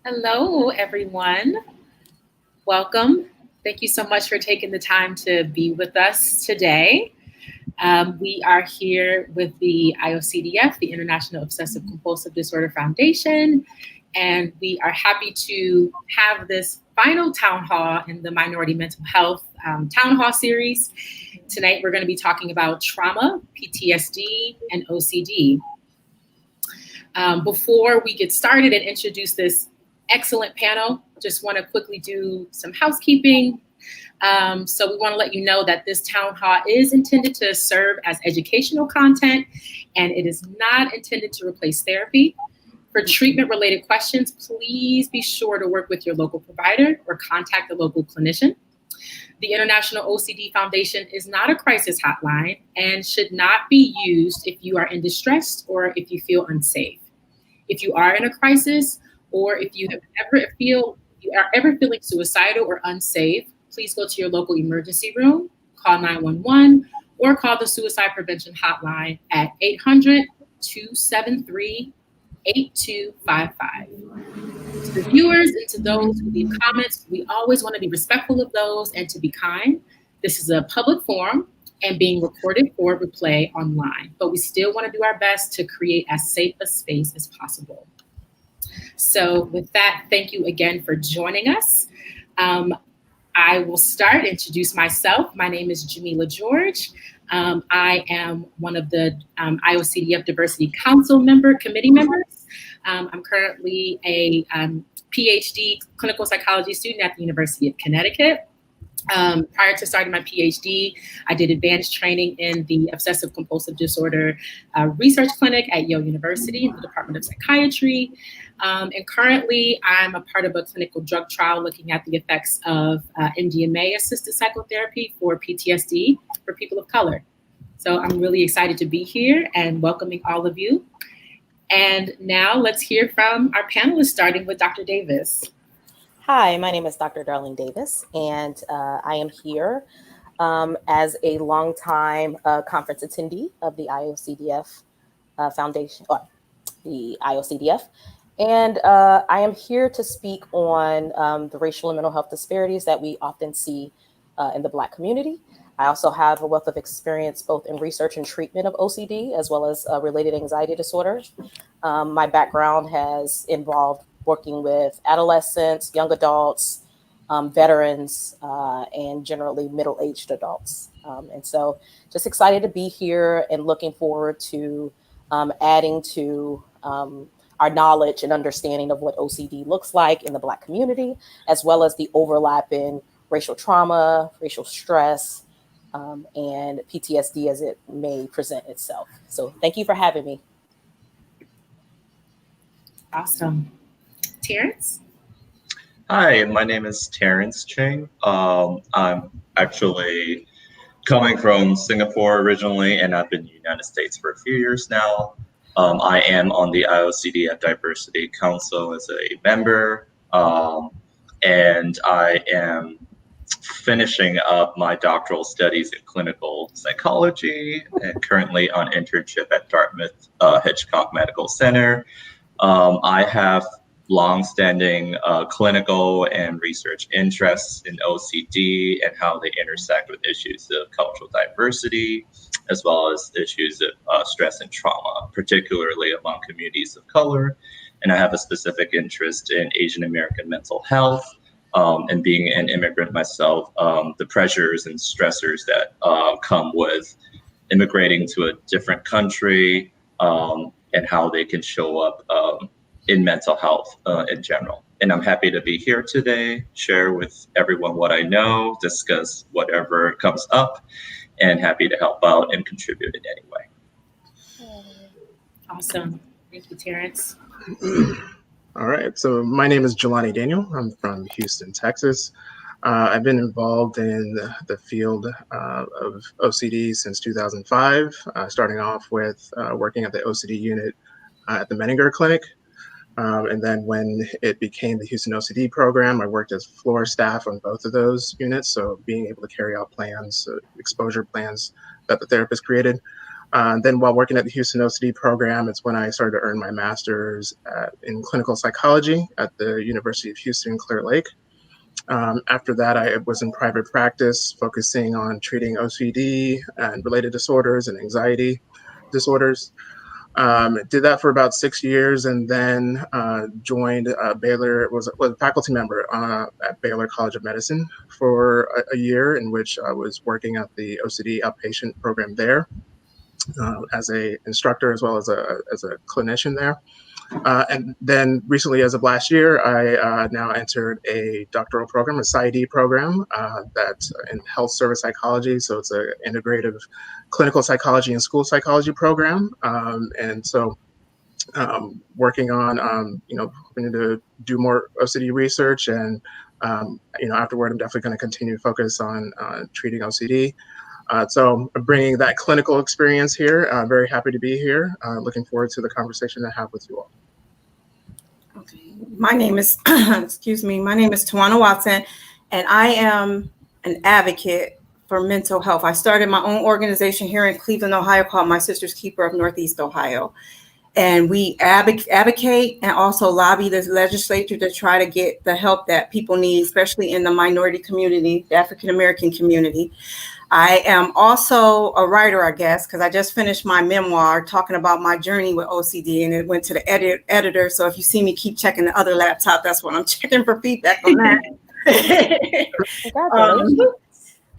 Hello, everyone. Welcome. Thank you so much for taking the time to be with us today. We are here with the IOCDF, the International Obsessive Compulsive Disorder Foundation, and we are happy to have this final town hall in the Minority Mental Health Town Hall series. Tonight, we're going to be talking about trauma, PTSD, and OCD. Before we get started and introduce this excellent panel, just want to quickly do some housekeeping. So we want to let you know that this town hall is intended to serve as educational content, and it is not intended to replace therapy. For treatment-related questions, please be sure to work with your local provider or contact a local clinician. The International OCD Foundation is not a crisis hotline and should not be used if you are in distress or if you feel unsafe. If you are in a crisis or if you are ever feeling suicidal or unsafe, please go to your local emergency room, call 911, or call the suicide prevention hotline at 800-273-8255. To the viewers and to those who leave comments, we always want to be respectful of those and to be kind. This is a public forum and being recorded for replay online, but we still want to do our best to create as safe a space as possible. So with that, thank you again for joining us. I will start, introduce myself. My name is Jamilah George. I am one of the IOCDF Diversity Council committee members. I'm currently a PhD clinical psychology student at the University of Connecticut. Prior to starting my PhD, I did advanced training in the Obsessive Compulsive Disorder Research Clinic at Yale University in the Department of Psychiatry. And currently, I'm a part of a clinical drug trial looking at the effects of MDMA-assisted psychotherapy for PTSD for people of color. So I'm really excited to be here and welcoming all of you. And now let's hear from our panelists, starting with Dr. Davis. Hi, my name is Dr. Darlene Davis, and I am here as a longtime conference attendee of the IOCDF Foundation, or the IOCDF. And I am here to speak on the racial and mental health disparities that we often see in the Black community. I also have a wealth of experience both in research and treatment of OCD, as well as related anxiety disorders. My background has involved working with adolescents, young adults, veterans, and generally middle-aged adults. And so just excited to be here and looking forward to adding to our knowledge and understanding of what OCD looks like in the Black community, as well as the overlap in racial trauma, racial stress, and PTSD as it may present itself. So thank you for having me. Awesome. Terrence? Hi, my name is Terrence Ching. I'm actually coming from Singapore originally, and I've been in the United States for a few years now. I am on the IOCDF Diversity Council as a member, and I am finishing up my doctoral studies in clinical psychology and currently on internship at Dartmouth Hitchcock Medical Center. I have long-standing clinical and research interests in OCD and how they intersect with issues of cultural diversity, as well as issues of stress and trauma, particularly among communities of color. And I have a specific interest in Asian American mental health, and being an immigrant myself, the pressures and stressors that come with immigrating to a different country, and how they can show up in mental health in general. And I'm happy to be here today, share with everyone what I know, discuss whatever comes up, and happy to help out and contribute in any way. Awesome. Thank you, Terrence. All right, so my name is Jelani Daniel. I'm from Houston, Texas. I've been involved in the field of OCD since 2005, starting off with working at the OCD unit at the Menninger Clinic. And then when it became the Houston OCD program, I worked as floor staff on both of those units. So being able to carry out plans, exposure plans that the therapist created. Then while working at the Houston OCD program, it's when I started to earn my master's in clinical psychology at the University of Houston, Clear Lake. After that, I was in private practice, focusing on treating OCD and related disorders and anxiety disorders. Did that for about 6 years, and then joined Baylor, was a faculty member at Baylor College of Medicine for a year, in which I was working at the OCD outpatient program there as a instructor as well as a clinician there. And then recently, as of last year, I now entered a doctoral program, a PsyD program that's in health service psychology. So it's an integrative clinical psychology and school psychology program. And so working on, hoping to do more OCD research. And, afterward, I'm definitely going to continue to focus on treating OCD. So bringing that clinical experience here, very happy to be here. Looking forward to the conversation I have with you all. Okay. My name is, excuse me, my name is Tawana Watson, and I am an advocate for mental health. I started my own organization here in Cleveland, Ohio, called My Sister's Keeper of Northeast Ohio. And we advocate and also lobby the legislature to try to get the help that people need, especially in the minority community, the African-American community. I am also a writer, I guess, because I just finished my memoir talking about my journey with OCD, and it went to the editor. So if you see me keep checking the other laptop, that's what I'm checking for feedback on that.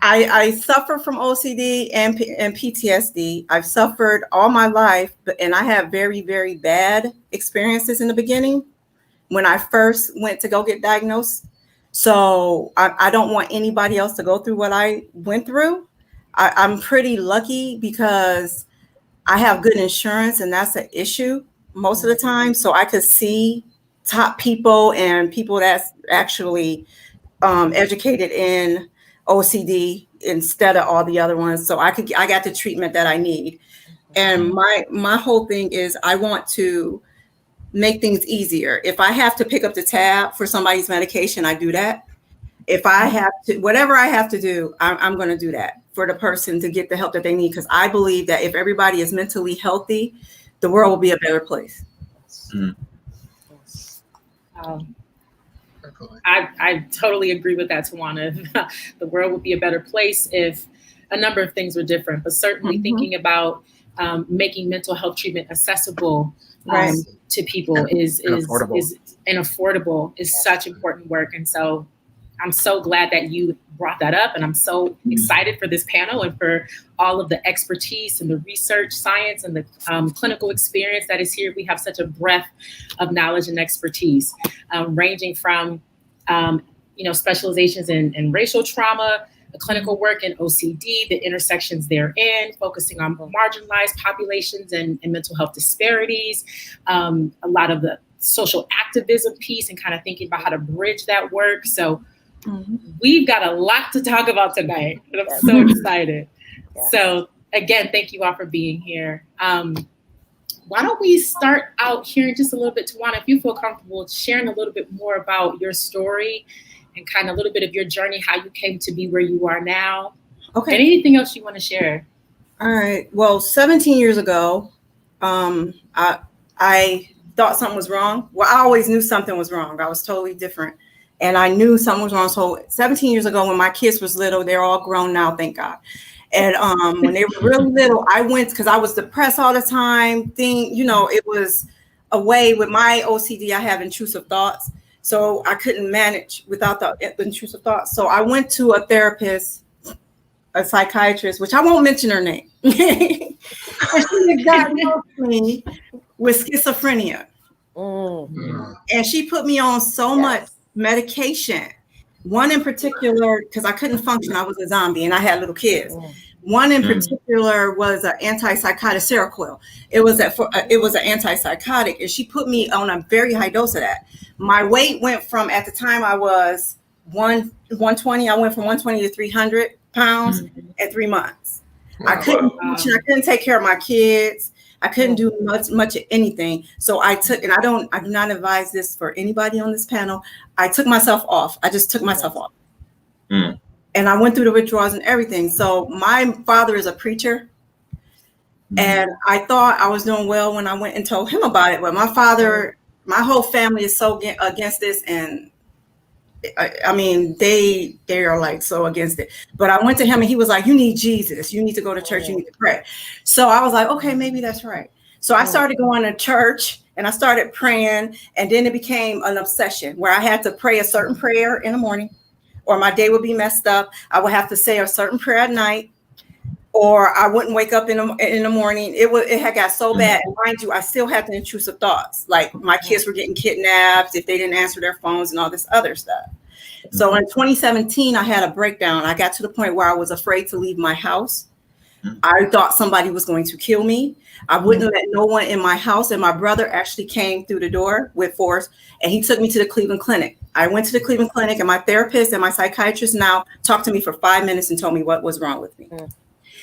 I suffer from OCD and PTSD. I've suffered all my life, and I have very, very bad experiences in the beginning when I first went to go get diagnosed. So I don't want anybody else to go through what I went through. I'm pretty lucky because I have good insurance, and that's an issue most of the time. So I could see top people and people that's actually educated in OCD instead of all the other ones. So I got the treatment that I need. And my whole thing is I want to make things easier. If I have to pick up the tab for somebody's medication, I do that. If I have to, whatever I have to do, I'm going to do that for the person to get the help that they need. Because I believe that if everybody is mentally healthy, the world will be a better place. I totally agree with that, Tawana. The world would be a better place if a number of things were different, but certainly thinking about making mental health treatment accessible to people is affordable is such important work. And so I'm so glad that you brought that up, and I'm so excited for this panel and for all of the expertise and the research, science, and the clinical experience that is here. We have such a breadth of knowledge and expertise, ranging from specializations in racial trauma, the clinical work in OCD, the intersections therein, focusing on marginalized populations and mental health disparities, a lot of the social activism piece and kind of thinking about how to bridge that work. So we've got a lot to talk about tonight, and I'm so excited. So again, thank you all for being here. Why don't we start out hearing just a little bit, Tawana, if you feel comfortable sharing a little bit more about your story and kind of a little bit of your journey, how you came to be where you are now. Okay. And anything else you want to share? All right. Well, 17 years ago, I thought something was wrong. Well, I always knew something was wrong. I was totally different. And I knew something was wrong. So 17 years ago, when my kids was little, they're all grown now, thank God. And when they were really little, I went because I was depressed all the time. It was a way with my OCD. I have intrusive thoughts. So I couldn't manage without the intrusive thoughts. So I went to a therapist, a psychiatrist, which I won't mention her name. And she diagnosed me with schizophrenia. And she put me on so much medication. One in particular, because I couldn't function, I was a zombie and I had little kids. One in particular was an antipsychotic, Seroquel. It was an antipsychotic, and she put me on a very high dose of that. My weight went from, at the time I was 120, I went from 120 to 300 pounds in 3 months. I couldn't function, I couldn't take care of my kids. I couldn't do much of anything. So I took, and I do not advise this for anybody on this panel. I took myself off. I just took myself off. And I went through the withdrawals and everything. So my father is a preacher. And I thought I was doing well when I went and told him about it. But my father, my whole family is so against this. And I mean, they are like so against it. But I went to him and he was like, you need Jesus. You need to go to church. You need to pray. So I was like, okay, maybe that's right. So I started going to church and I started praying. And then it became an obsession where I had to pray a certain prayer in the morning or my day would be messed up. I would have to say a certain prayer at night. Or I wouldn't wake up in the morning. It had got so bad. And mind you, I still had the intrusive thoughts. Like my kids were getting kidnapped if they didn't answer their phones and all this other stuff. So in 2017, I had a breakdown. I got to the point where I was afraid to leave my house. I thought somebody was going to kill me. I wouldn't let no one in my house. And my brother actually came through the door with force and he took me to the Cleveland Clinic. I went to the Cleveland Clinic and my therapist and my psychiatrist now talked to me for 5 minutes and told me what was wrong with me.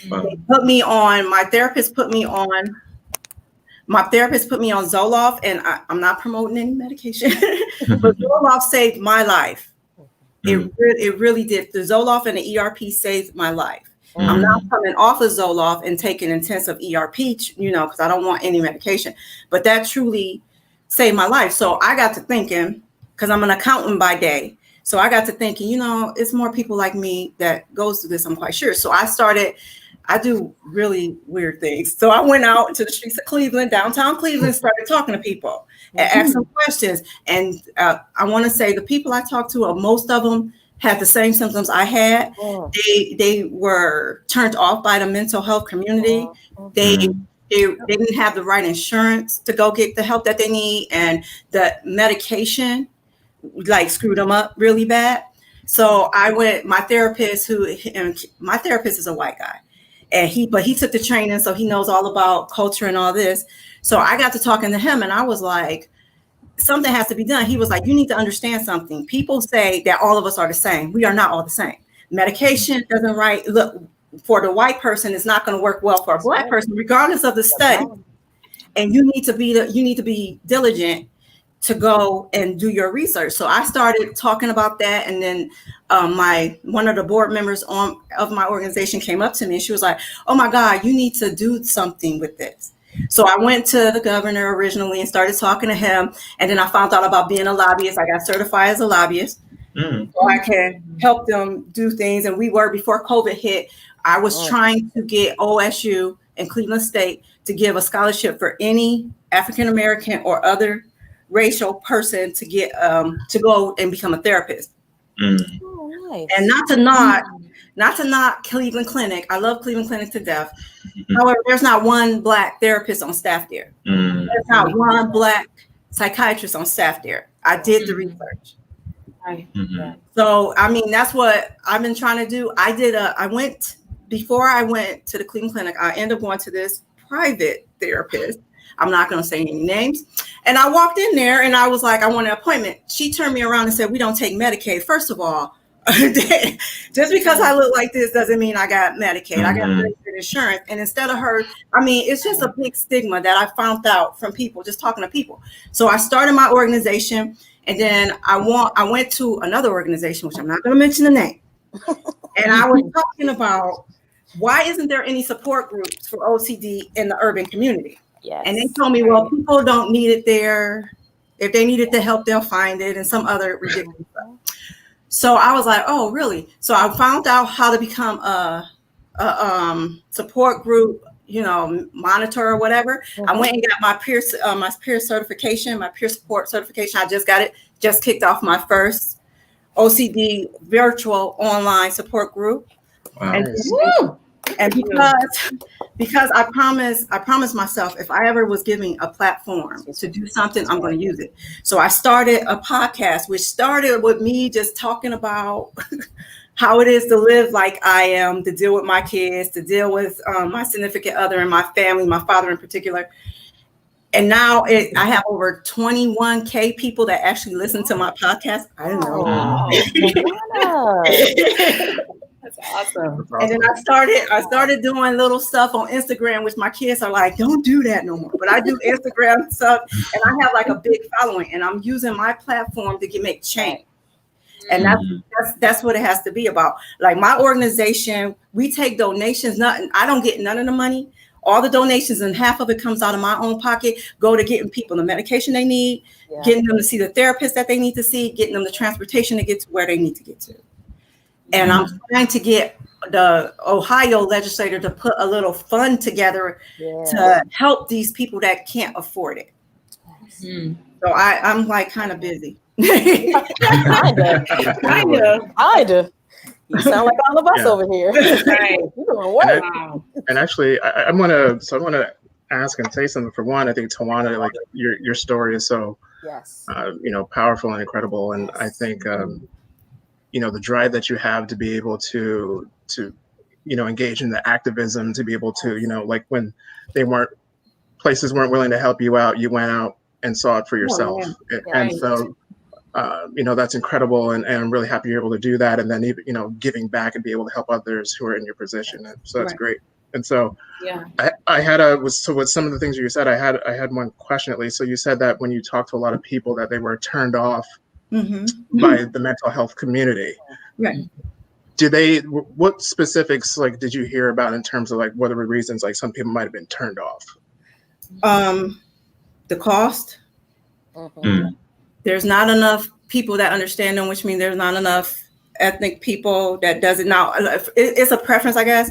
They put me on, my therapist put me on Zoloft, and I'm not promoting any medication, but Zoloft saved my life. It really did. The Zoloft and the ERP saved my life. I'm not coming off of Zoloft and taking intensive ERP, because I don't want any medication, but that truly saved my life. So I got to thinking, because I'm an accountant by day. So I got to thinking, it's more people like me that goes through this, I'm quite sure. So I do really weird things. So I went out into the streets of Cleveland, downtown Cleveland, started talking to people and asked them questions. And I want to say the people I talked to, most of them had the same symptoms I had. They were turned off by the mental health community. They didn't have the right insurance to go get the help that they need. And the medication screwed them up really bad. So my therapist is a white guy. But he took the training, so he knows all about culture and all this. So I got to talking to him and I was like, something has to be done. He was like, you need to understand something. People say that all of us are the same. We are not all the same. Medication doesn't look for the white person, it's not going to work well for a black person, regardless of the study. And you need to be diligent to go and do your research. So I started talking about that. And then one of the board members of my organization came up to me and she was like, oh my God, you need to do something with this. So I went to the governor originally and started talking to him. And then I found out about being a lobbyist. I got certified as a lobbyist. So I can help them do things. And before COVID hit, I was trying to get OSU and Cleveland State to give a scholarship for any African-American or other racial person to get to go and become a therapist. Nice. And not to knock Cleveland Clinic. I love Cleveland Clinic to death. However, there's not one black therapist on staff there. There's not one black psychiatrist on staff there. I did the research. Right. So I mean, that's what I've been trying to do. Before I went to the Cleveland Clinic, I ended up going to this private therapist. I'm not going to say any names. And I walked in there and I was like, I want an appointment. She turned me around and said, we don't take Medicaid. First of all, just because I look like this doesn't mean I got Medicaid. I got Medicaid insurance. And instead of her, it's just a big stigma that I found out from people, just talking to people. So I started my organization and then I went to another organization, which I'm not going to mention the name. And I was talking about why isn't there any support groups for OCD in the urban community? Yes. And they told me, well, people don't need it there. If they needed the help, they'll find it and some other ridiculous stuff. So I was like, oh, really? So I found out how to become a support group, monitor or whatever. I went and got my peer certification, my peer support certification. I just got it, just kicked off my first OCD virtual online support group. Wow. And because I promised myself, if I ever was giving a platform to do something, I'm going to use it. So I started a podcast, which started with me just talking about how it is to live like I am, to deal with my kids, to deal with my significant other and my family, my father in particular. And now I have over 21K people that actually listen to my podcast. I don't know. That's awesome. And then I started doing little stuff on Instagram, which my kids are like, don't do that no more. But I do Instagram stuff and I have like a big following and I'm using my platform to make change. And that's what it has to be about. Like my organization, we take donations. I don't get none of the money. all the donations, and half of it comes out of my own pocket, go to getting people the medication they need, getting them to see the therapist that they need to see, getting them the transportation to get to where they need to get to. And I'm trying to get the Ohio legislator to put a little fund together to help these people that can't afford it. So I'm like kind of busy. Kind of. You sound like all of us over here. Right. You're doing well. And actually, I want to ask and say something. For one, I think Tawana, like your story is so powerful and incredible, and I think the drive that you have to be able to engage in the activism, to be able to like when places weren't willing to help you out, you went out and saw it for yourself, and so. That's incredible, and I'm really happy you're able to do that, and then even giving back and be able to help others who are in your position, and so that's great. And so I had with some of the things you said, I had one question at least. So you said that when you talked to a lot of people that they were turned off by the mental health community. Right. What specifics did you hear about in terms of what are the reasons some people might have been turned off? The cost. There's not enough people that understand them, which means there's not enough ethnic people that does it. Now, it's a preference, I guess,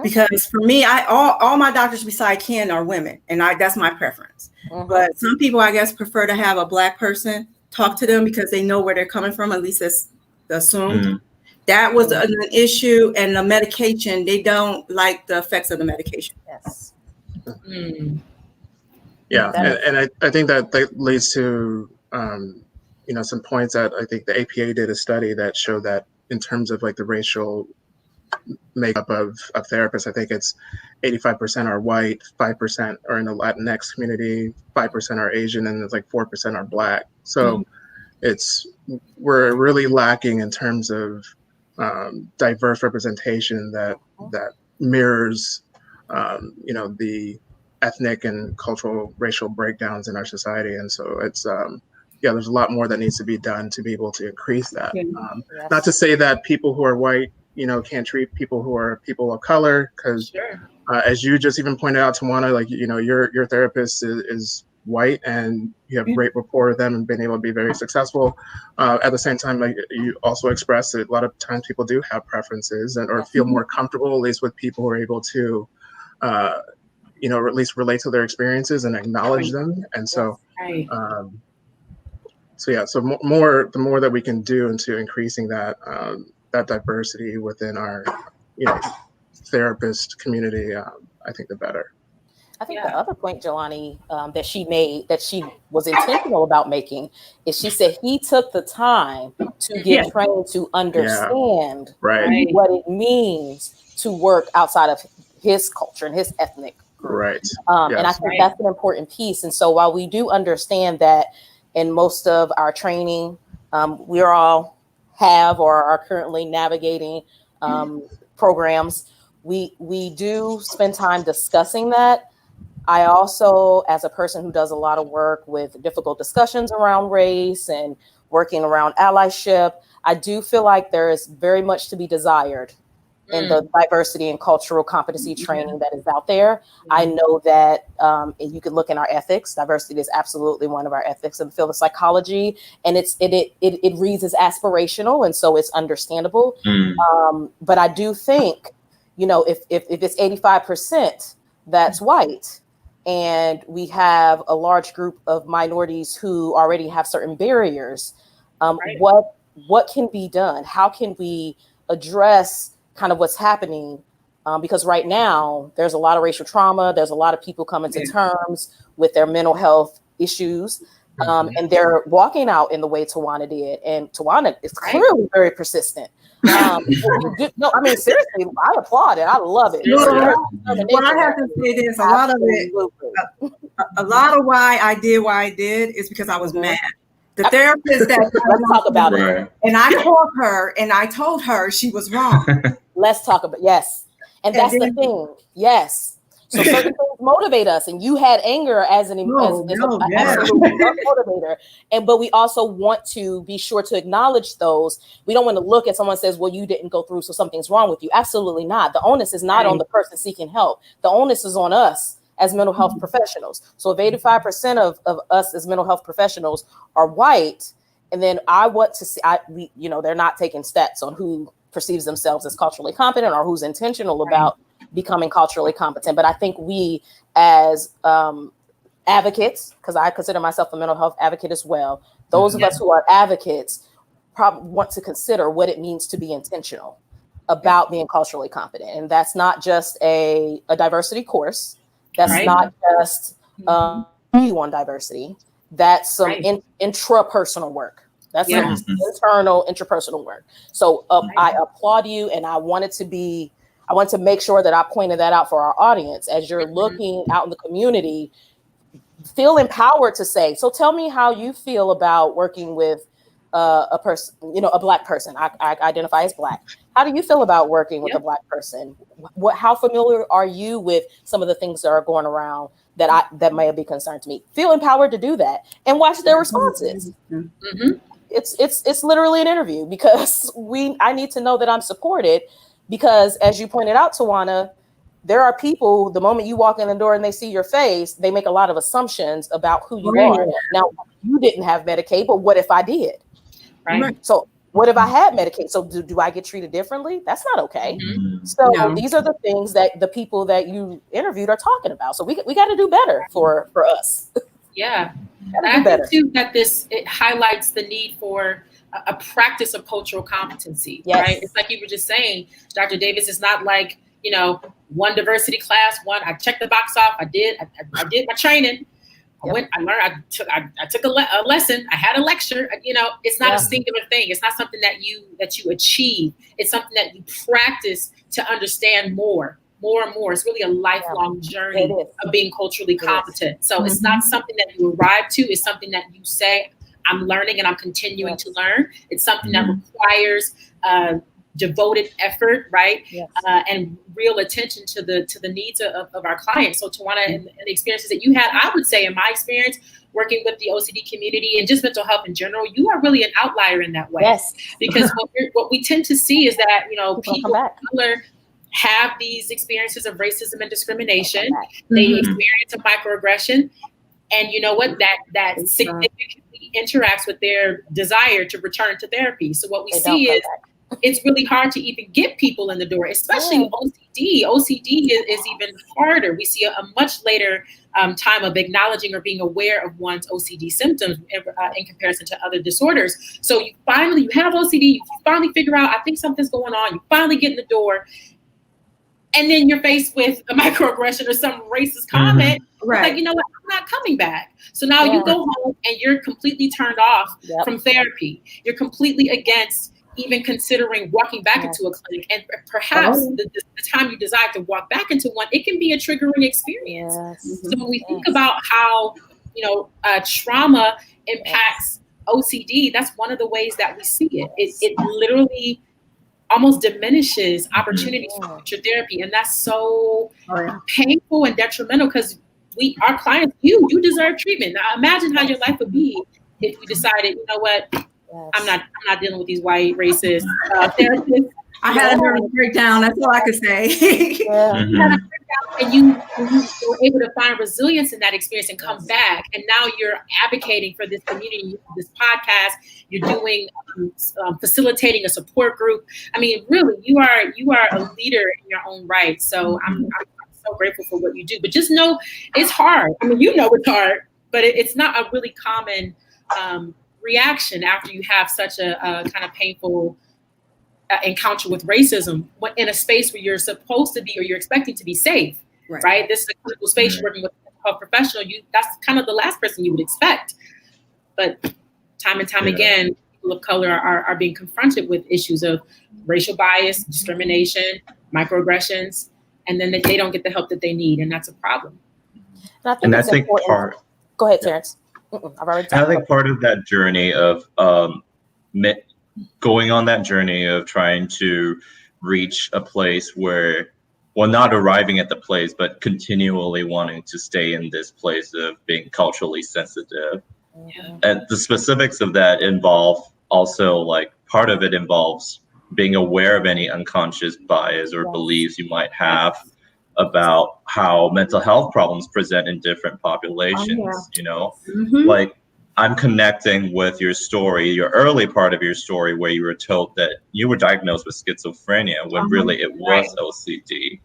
because for me, all my doctors beside Ken are women, and that's my preference. But some people, I guess, prefer to have a Black person talk to them because they know where they're coming from. At least that's assumed. That was an issue, and the medication, they don't like the effects of the medication. Yes. Yeah, and I think that leads to some points that I think the APA did a study that showed that in terms of the racial makeup of therapists, I think it's 85% are white, 5% are in the Latinx community, 5% are Asian, and it's 4% are Black. So we're really lacking in terms of diverse representation that mirrors the ethnic and cultural racial breakdowns in our society. And so it's there's a lot more that needs to be done to be able to increase that. Not to say that people who are white can't treat people who are people of color, because as you just even pointed out, Tawana, your therapist is white and you have great rapport with them and been able to be very successful. At the same time, you also express that a lot of times people do have preferences or feel more comfortable, at least with people who are able to or at least relate to their experiences and acknowledge them. And so, the more that we can do into increasing that diversity within our, therapist community, I think the better. I think the other point, Jelani, that she made, that she was intentional about making, is she said he took the time to get trained to understand what it means to work outside of his culture and his ethnic group. And I think that's an important piece. And so while we do understand that in most of our training, we all have or are currently navigating programs, we do spend time discussing that. I also, as a person who does a lot of work with difficult discussions around race and working around allyship, I do feel like there is very much to be desired in the diversity and cultural competency training that is out there. I know that you can look in our ethics. Diversity is absolutely one of our ethics in the field of psychology, and it reads as aspirational, and so it's understandable. But I do think, if it's 85% that's white, and we have a large group of minorities who already have certain barriers, what can be done? How can we address kind of what's happening? Because right now there's a lot of racial trauma. There's a lot of people coming to terms with their mental health issues. And they're walking out in the way Tawana did. And Tawana is clearly very persistent. No, I mean, seriously, I applaud it. I love it. Well, I have to say this, a lot of why I did is because I was mad. The therapist let's talk about it. And I called her and I told her she was wrong. Let's talk about, and that's the thing. Yes. So certain things motivate us, and you had anger as an absolute motivator. But we also want to be sure to acknowledge those. We don't want to look at someone and says, well, you didn't go through, so something's wrong with you. Absolutely not. The onus is not on the person seeking help. The onus is on us as mental health professionals. So if 85% of us as mental health professionals are white, and then I want to see, they're not taking stats on who perceives themselves as culturally competent or who's intentional about becoming culturally competent. But I think we as advocates, because I consider myself a mental health advocate as well, those of us who are advocates probably want to consider what it means to be intentional about being culturally competent. And that's not just a diversity course. That's not just on diversity. That's some intrapersonal work. That's some internal interpersonal work. So I applaud you, and I want to make sure that I pointed that out for our audience. As you're looking out in the community, feel empowered to say, so tell me how you feel about working with a person, a Black person. I identify as Black. How do you feel about working with a Black person? How familiar are you with some of the things that are going around that may be concerned to me? Feel empowered to do that and watch their responses. It's literally an interview, because I need to know that I'm supported, because as you pointed out, Tawana, there are people, the moment you walk in the door and they see your face, they make a lot of assumptions about who you are. Now, you didn't have Medicaid, but what if I did? Right. So what if I had Medicaid? So do I get treated differently? That's not okay. So these are the things that the people that you interviewed are talking about. So we got to do better for us. Yeah. And I think too that it highlights the need for a practice of cultural competency, right? It's like you were just saying, Dr. Davis, it's not like, one diversity class, I checked the box off. I did my training. I learned, I took a lesson. I had a lecture. It's not a singular thing. It's not something that you achieve. It's something that you practice to understand more and more. It's really a lifelong journey of being culturally competent. So it's not something that you arrive to. It's something that you say, I'm learning and I'm continuing to learn. It's something that requires devoted effort, right? And real attention to the needs of our clients. So Tawana, and the experiences that you had, I would say in my experience working with the OCD community and just mental health in general, you are really an outlier in that way. Because what we tend to see is that, people of color have these experiences of racism and discrimination. They experience a microaggression. And you know what? That significantly interacts with their desire to return to therapy. So what we see is it's really hard to even get people in the door, especially with OCD. OCD is even harder. We see a much later time of acknowledging or being aware of one's OCD symptoms in comparison to other disorders. So you have OCD, you finally figure out, I think something's going on. You finally get in the door. And then you're faced with a microaggression or some racist comment. Like, you know what? I'm not coming back. So now you go home and you're completely turned off from therapy. You're completely against even considering walking back into a clinic. And perhaps the time you decide to walk back into one, it can be a triggering experience. So when we think about how, trauma impacts OCD, that's one of the ways that we see it. It literally almost diminishes opportunities for future therapy. And that's so painful and detrimental, because our clients, you deserve treatment. Now imagine how your life would be if you decided, you know what, I'm not dealing with these white racist therapists. I had a nervous breakdown. That's all I could say. And you were able to find resilience in that experience and come back. And now you're advocating for this community, this podcast. You're doing facilitating a support group. I mean, really, you are a leader in your own right. So I'm so grateful for what you do. But just know it's hard. I mean, it's hard, but it's not a really common reaction after you have such a kind of painful encounter with racism in a space where you're supposed to be or you're expecting to be safe, right? This is a clinical space. You're working with a professional. That's kind of the last person you would expect. But time and time again, people of color are being confronted with issues of racial bias, discrimination, microaggressions, and then they don't get the help that they need, and that's a problem. And I think part. Go ahead, Terrence. I think part of that journey of going on that journey of trying to reach a place where well, not arriving at the place, but continually wanting to stay in this place of being culturally sensitive. And the specifics of that involve also, like, part of it involves being aware of any unconscious bias or beliefs you might have about how mental health problems present in different populations, you know? Like, I'm connecting with your story, your early part of your story, where you were told that you were diagnosed with schizophrenia when really it was OCD.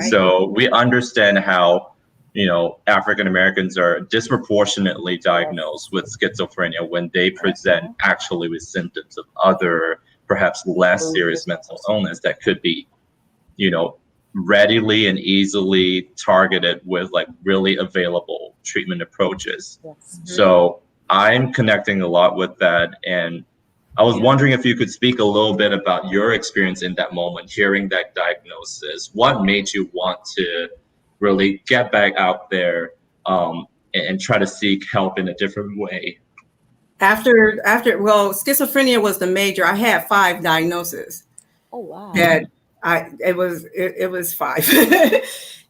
So we understand how, you know, African Americans are disproportionately diagnosed with schizophrenia when they present actually with symptoms of other, perhaps less serious mental illness that could be, you know, readily and easily targeted with like really available treatment approaches. So I'm connecting a lot with that. And I was wondering if you could speak a little bit about your experience in that moment, hearing that diagnosis. What made you want to really get back out there and try to seek help in a different way? After, well, schizophrenia was the major. I had 5 diagnoses. Oh wow! That it was 5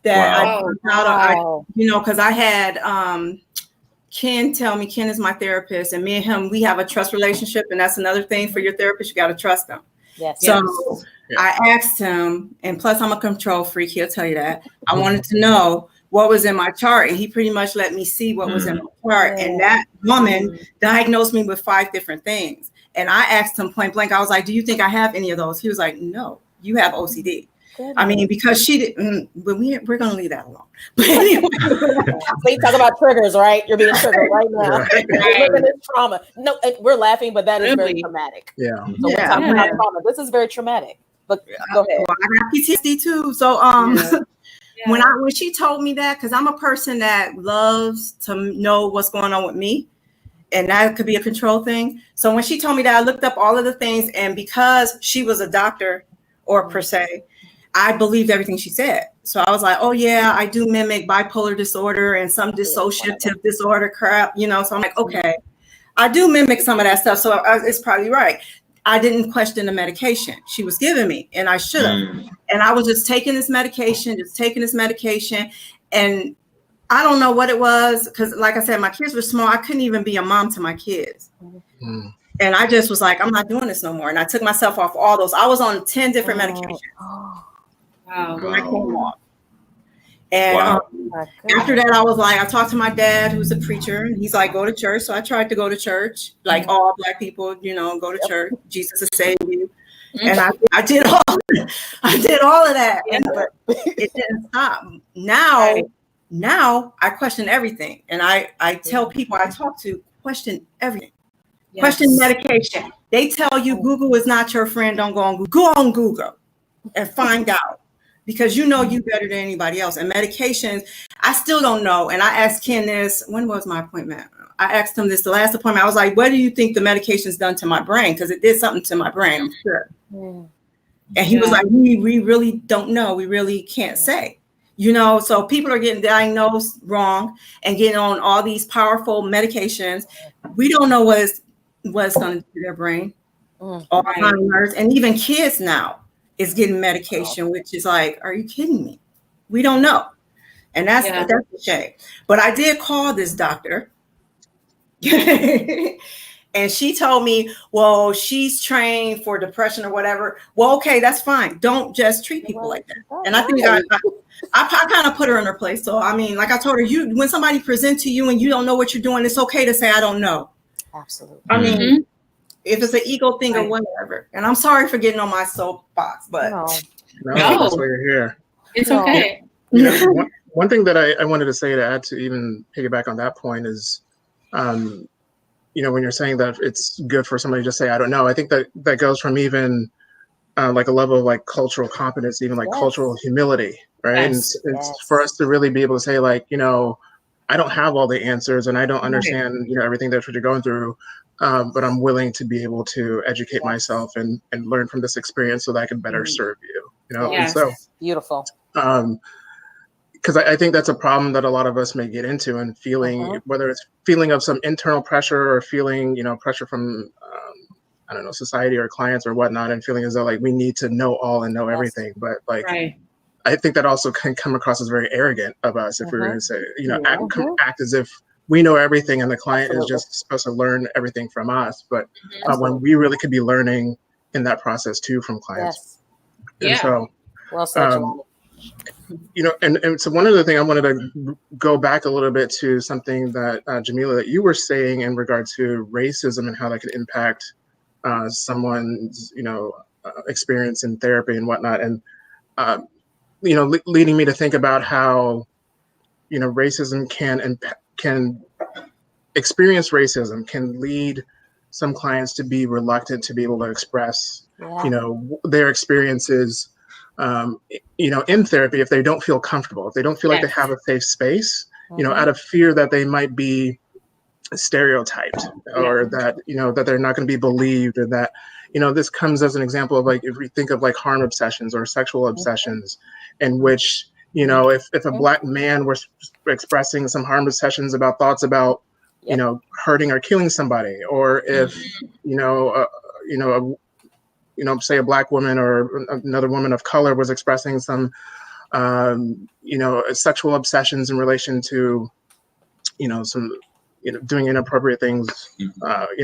that I found out. You know, because I had Ken tell me. Ken is my therapist, and me and him, we have a trust relationship, and that's another thing for your therapist. You got to trust them. Yes. So I asked him, and plus I'm a control freak. He'll tell you that. I wanted to know what was in my chart, and he pretty much let me see what was in my chart. And that woman diagnosed me with 5 different things. And I asked him point blank, I was like, do you think I have any of those? He was like, no, you have OCD. I mean, because she didn't, but we're going to leave that alone. But anyway. So you talk about triggers, right? You're being triggered right now. You're living in trauma. No, we're laughing, but that is very traumatic. Yeah. So we're talking about trauma. This is very traumatic. But go ahead. Well, I got PTSD too. So when she told me that, because I'm a person that loves to know what's going on with me, and that could be a control thing. So when she told me that, I looked up all of the things, and because she was a doctor, or per se, I believed everything she said. So I was like, oh yeah, I do mimic bipolar disorder and some dissociative disorder crap, you know. So I'm like, okay, I do mimic some of that stuff. So it's probably right. I didn't question the medication she was giving me, and I should have. And I was just taking this medication, and I don't know what it was, because like I said, my kids were small. I couldn't even be a mom to my kids. And I just was like, I'm not doing this no more. And I took myself off all those. I was on 10 different medications. When I came off. And after that, I was like, I talked to my dad, who's a preacher, and he's like, go to church. So I tried to go to church, like all Black people, you know, go to church. Jesus will save you. And I did all of that, but it didn't stop. Now I question everything, and I tell people I talk to, question everything. Question medication. They tell you Google is not your friend. Don't go on Google. Go on Google and find out, because you know you better than anybody else. And medications, I still don't know. And I asked Ken this. When was my appointment? I asked him this the last appointment. I was like, what do you think the medication's done to my brain? Because it did something to my brain, I'm sure. And he was like, we really don't know. We really can't say. You know, so people are getting diagnosed wrong and getting on all these powerful medications. We don't know what's going to do to their brain. Alzheimer's, and even kids now is getting medication, which is like, are you kidding me? We don't know. And that's a shame. But I did call this doctor. And she told me, well, she's trained for depression or whatever. Well, okay, that's fine. Don't just treat people like that. And I think I kind of put her in her place. So, I mean, like I told her, when somebody presents to you and you don't know what you're doing, it's okay to say, I don't know. Absolutely. I mean, if it's an ego thing or whatever. And I'm sorry for getting on my soapbox, but no, that's why you're here. It's okay. You know, one thing that I wanted to say, to add to even piggyback on that point, is you know, when you're saying that it's good for somebody to just say, I don't know, I think that goes from even like a level of like cultural competence, even like cultural humility, right? And it's for us to really be able to say, like, you know, I don't have all the answers and I don't understand, you know, everything that you're going through, but I'm willing to be able to educate myself and learn from this experience so that I can better serve you, you know? And so beautiful. Because I think that's a problem that a lot of us may get into, and feeling, whether it's feeling of some internal pressure or feeling, you know, pressure from, I don't know, society or clients or whatnot, and feeling as though like we need to know all and know everything. But like, I think that also can come across as very arrogant of us if we were to say, act as if we know everything and the client is just supposed to learn everything from us. But when we really could be learning in that process too from clients. And so, well said, Jelani. And so one other thing I wanted to go back a little bit to something that Jamilah, that you were saying in regard to racism and how that could impact someone's, experience in therapy and whatnot. And, leading me to think about how, racism can experience racism can lead some clients to be reluctant to be able to express, their experiences, in therapy if they don't feel comfortable, if they don't feel like they have a safe space, out of fear that they might be stereotyped or that, that they're not going to be believed, or that, this comes as an example of like, if we think of like harm obsessions or sexual obsessions in which, if a Black man were expressing some harm obsessions about thoughts about, hurting or killing somebody, or if, say a Black woman or another woman of color was expressing some, sexual obsessions in relation to, some, doing inappropriate things,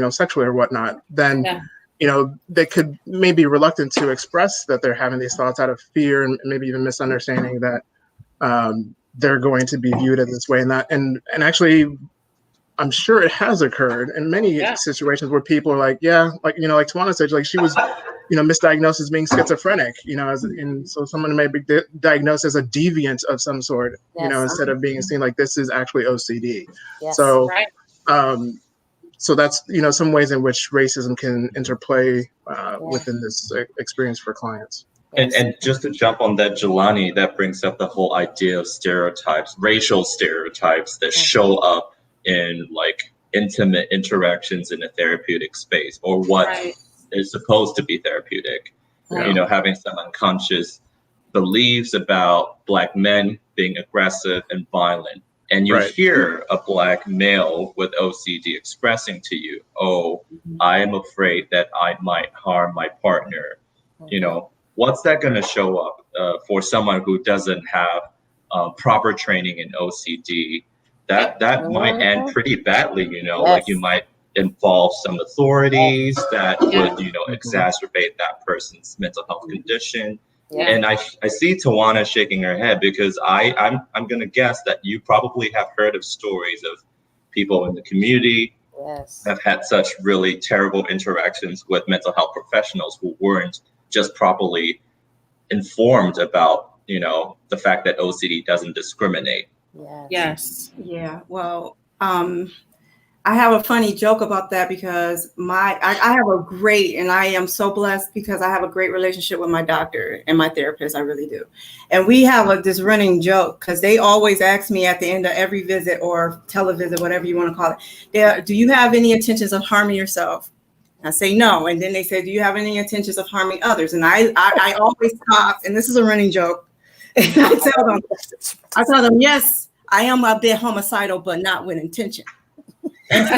sexually or whatnot, then, they could maybe be reluctant to express that they're having these thoughts out of fear and maybe even misunderstanding that they're going to be viewed as this way. And actually, I'm sure it has occurred in many situations where people are like, like Tawana said, like she was, misdiagnosed as being schizophrenic, and so someone may be diagnosed as a deviant of some sort, instead of being seen like this is actually OCD. So, so that's, some ways in which racism can interplay within this experience for clients. And just to jump on that, Jelani, that brings up the whole idea of stereotypes, racial stereotypes that show up in like intimate interactions in a therapeutic space, or what is supposed to be therapeutic. Having some unconscious beliefs about Black men being aggressive and violent. And you hear a Black male with OCD expressing to you, I am afraid that I might harm my partner. What's that going to show up for someone who doesn't have proper training in OCD? That might end pretty badly, like you might involve some authorities that would, exacerbate that person's mental health condition. And I see Tawana shaking her head because I'm going to guess that you probably have heard of stories of people in the community have had such really terrible interactions with mental health professionals who weren't just properly informed about, the fact that OCD doesn't discriminate. Yeah. Well, I have a funny joke about that because I have a great, and I am so blessed because I have a great relationship with my doctor and my therapist. I really do. And we have this running joke because they always ask me at the end of every visit or televisit, whatever you want to call it, do you have any intentions of harming yourself? I say no. And then they say, do you have any intentions of harming others? And I always stop, and this is a running joke. And I tell them, yes, I am a bit homicidal, but not with intention. That's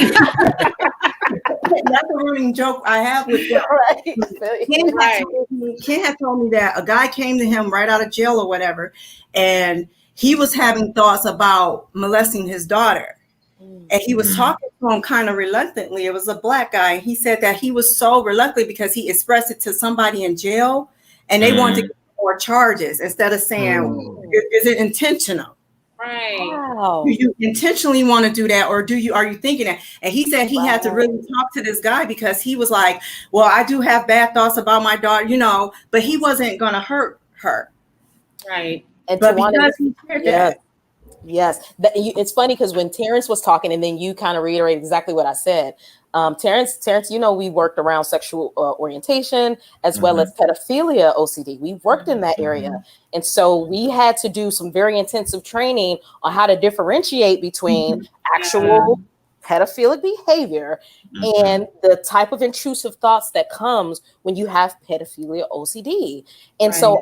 a running joke I have with them. Ken had told me that a guy came to him right out of jail or whatever, and he was having thoughts about molesting his daughter. And he was talking to him kind of reluctantly. It was a Black guy. He said that he was so reluctant because he expressed it to somebody in jail, and they wanted to get more charges instead of saying, is it intentional? Right. Wow. Do you intentionally want to do that, or are you thinking that? And he said he had to really talk to this guy because he was like, well, I do have bad thoughts about my daughter, but he wasn't going to hurt her. Right. And but because he cared that. Yes. It's funny because when Terrence was talking and then you kind of reiterated exactly what I said. Terrence, we worked around sexual orientation as well as pedophilia OCD. We've worked in that area. And so we had to do some very intensive training on how to differentiate between actual pedophilic behavior and the type of intrusive thoughts that comes when you have pedophilia OCD. And so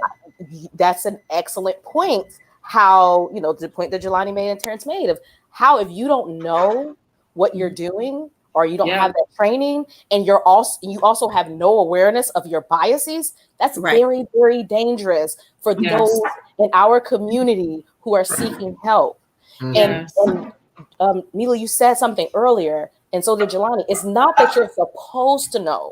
that's an excellent point. How, the point that Jelani made and Terrence made of how, if you don't know what you're doing, or you don't have that training, and you also have no awareness of your biases, that's very, very dangerous for those in our community who are seeking help. Yes. And Mila, you said something earlier, and so did Jelani. It's not that you're supposed to know.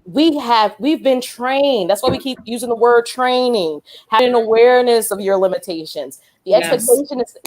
We've been trained. That's why we keep using the word training, having awareness of your limitations. The expectation is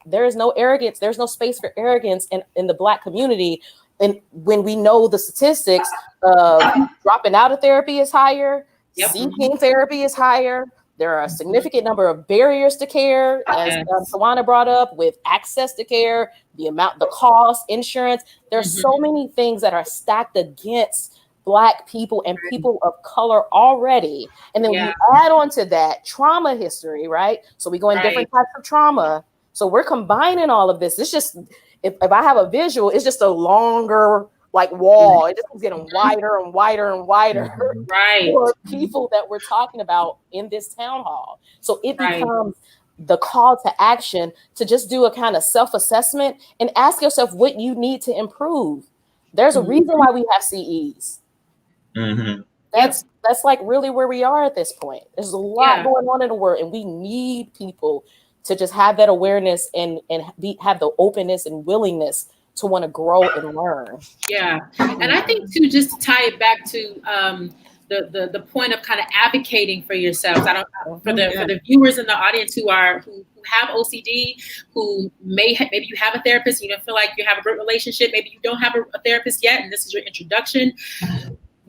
there is no arrogance. There's no space for arrogance in the Black community. And when we know the statistics of dropping out of therapy is higher, seeking therapy is higher. There are a significant number of barriers to care, as Tawana brought up, with access to care, the cost, insurance. There's so many things that are stacked against Black people and people of color already. And then you add on to that trauma history, right? So we go in different types of trauma. So we're combining all of this. It's just, if I have a visual, it's just a longer like wall. It just keeps getting wider and wider and wider. For people that we're talking about in this town hall. So it becomes the call to action to just do a kind of self-assessment and ask yourself what you need to improve. There's a reason why we have CEs. That's like really where we are at this point. There's a lot going on in the world, and we need people to just have that awareness and have the openness and willingness to want to grow and learn. Yeah, and I think too, just to tie it back to the point of kind of advocating for yourselves. I don't for the viewers in the audience who have OCD, who maybe you have a therapist, you don't feel like you have a great relationship, maybe you don't have a therapist yet, and this is your introduction.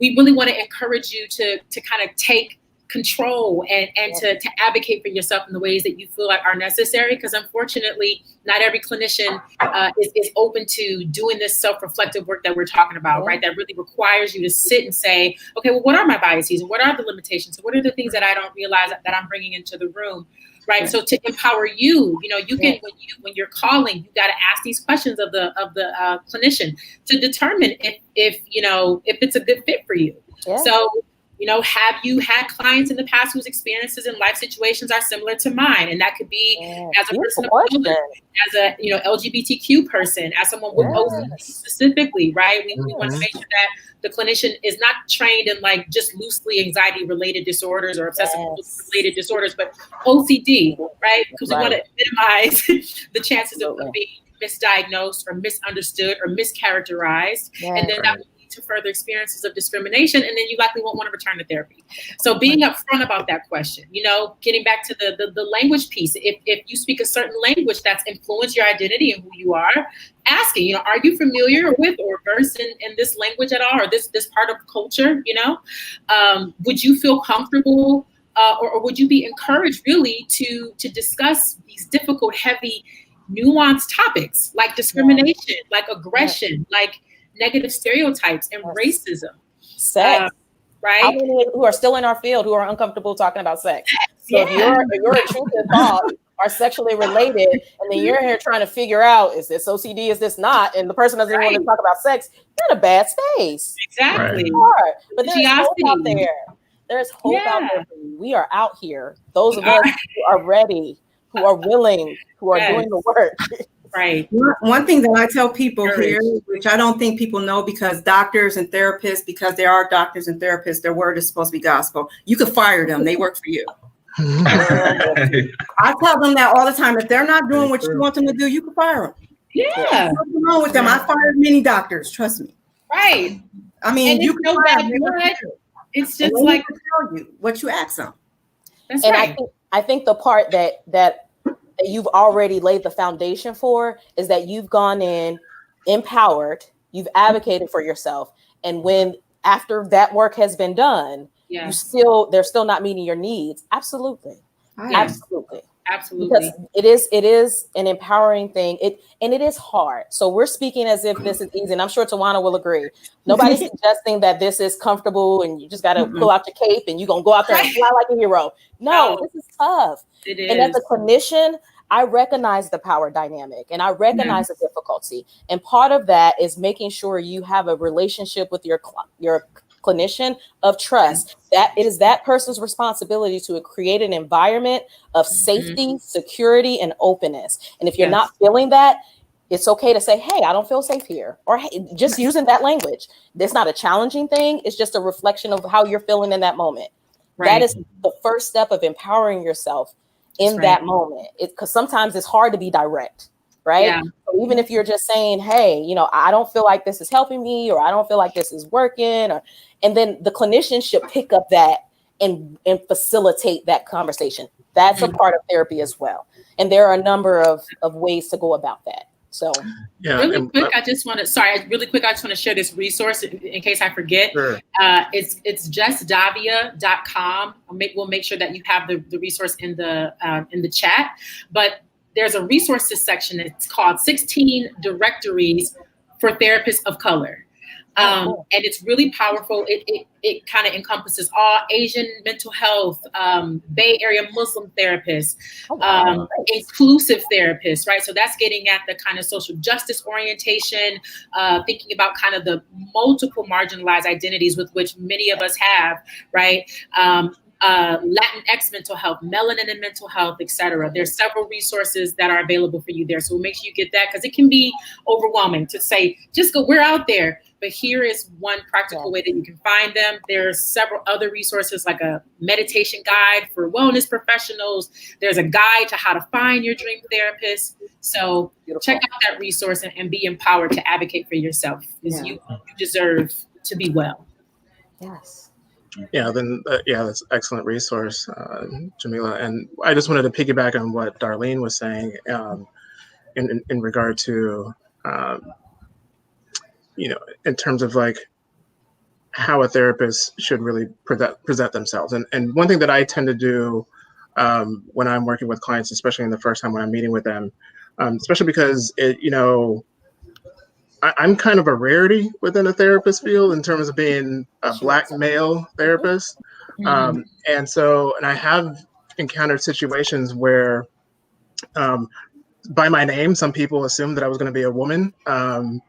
We really want to encourage you to kind of take control and to advocate for yourself in the ways that you feel like are necessary, because unfortunately not every clinician is open to doing this self-reflective work that we're talking about, right? That really requires you to sit and say, okay, well, what are my biases and what are the limitations and what are the things that I don't realize that I'm bringing into the room, right? So to empower you, you can when you're calling, you got to ask these questions of the clinician to determine if it's a good fit for you. So have you had clients in the past whose experiences in life situations are similar to mine? And that could be as a person of color, as a LGBTQ person, as someone with OCD specifically, right? We want to make sure that the clinician is not trained in like just loosely anxiety related disorders or obsessive related disorders, but OCD, right? Because we want to minimize the chances of being misdiagnosed or misunderstood or mischaracterized, and then that will lead to further experiences of discrimination, and then you likely won't want to return to therapy. So being upfront about that question, getting back to the language piece, if you speak a certain language that's influenced your identity and who you are, asking, are you familiar with or versed in this language at all, or this part of culture? Would you feel comfortable or would you be encouraged really to discuss these difficult, heavy, nuanced topics like discrimination, like aggression, like negative stereotypes and racism, sex, right? How many who are still in our field who are uncomfortable talking about sex? So if you're a truth and thought are sexually related, and then you're here trying to figure out, is this OCD, is this not? And the person doesn't even want to talk about sex, you're in a bad space. Exactly. But there's hope out there. There's hope out there. We are out here. Those of us who are ready, who are willing, who are doing the work. Right. One thing that I tell people here, which I don't think people know, because doctors and therapists, because there are doctors and therapists, their word is supposed to be gospel. You could fire them. They work for you. I tell them that all the time. If they're not doing what you want them to do, you can fire them. Yeah. What's wrong with them? I fired many doctors. Trust me. Right. I mean, you can fire them. It's just like tell you what you ask them. That's and right. I think the part that you've already laid the foundation for is that you've gone in empowered, you've advocated for yourself. And when after that work has been done, they're still not meeting your needs. Absolutely. Because it is an empowering thing. It is hard. So we're speaking as if this is easy, and I'm sure Tawana will agree. Nobody's suggesting that this is comfortable and you just got to pull out your cape and you're gonna go out there and fly like a hero. No, this is tough. It is. And as a clinician, I recognize the power dynamic and I recognize the difficulty. And part of that is making sure you have a relationship with your clinician of trust. That it is that person's responsibility to create an environment of safety, security, and openness. And if you're not feeling that, it's okay to say, hey, I don't feel safe here. Or hey, just using that language. It's not a challenging thing. It's just a reflection of how you're feeling in that moment. That is the first step of empowering yourself in right. that moment. Because sometimes it's hard to be direct, right? Yeah. So even if you're just saying, hey, I don't feel like this is helping me, or I don't feel like this is working, and then the clinician should pick up that and facilitate that conversation. That's a part of therapy as well. And there are a number of ways to go about that. So really quick, I just want to share this resource in case I forget. Sure. It's justdavia.com. We'll make sure that you have the resource in the chat. But there's a resources section. It's called 16 Directories for Therapists of Color. And it's really powerful. It kind of encompasses all Asian mental health, Bay Area Muslim therapists, inclusive therapists, right? So that's getting at the kind of social justice orientation, thinking about kind of the multiple marginalized identities with which many of us have, right? Latinx mental health, melanin and mental health, etc. There's several resources that are available for you there. So make sure you get that, because it can be overwhelming to say, just go, we're out there. But here is one practical way that you can find them. There's several other resources, like a meditation guide for wellness professionals. There's a guide to how to find your dream therapist. So check out that resource and be empowered to advocate for yourself, because you deserve to be well. Yes. Yeah, then that's an excellent resource, Jamilah. And I just wanted to piggyback on what Darlene was saying in regard to, in terms of like how a therapist should really present themselves. And one thing that I tend to do when I'm working with clients, especially in the first time when I'm meeting with them, especially because I'm kind of a rarity within the therapist field in terms of being a Black male therapist. And I have encountered situations where by my name, some people assumed that I was going to be a woman. And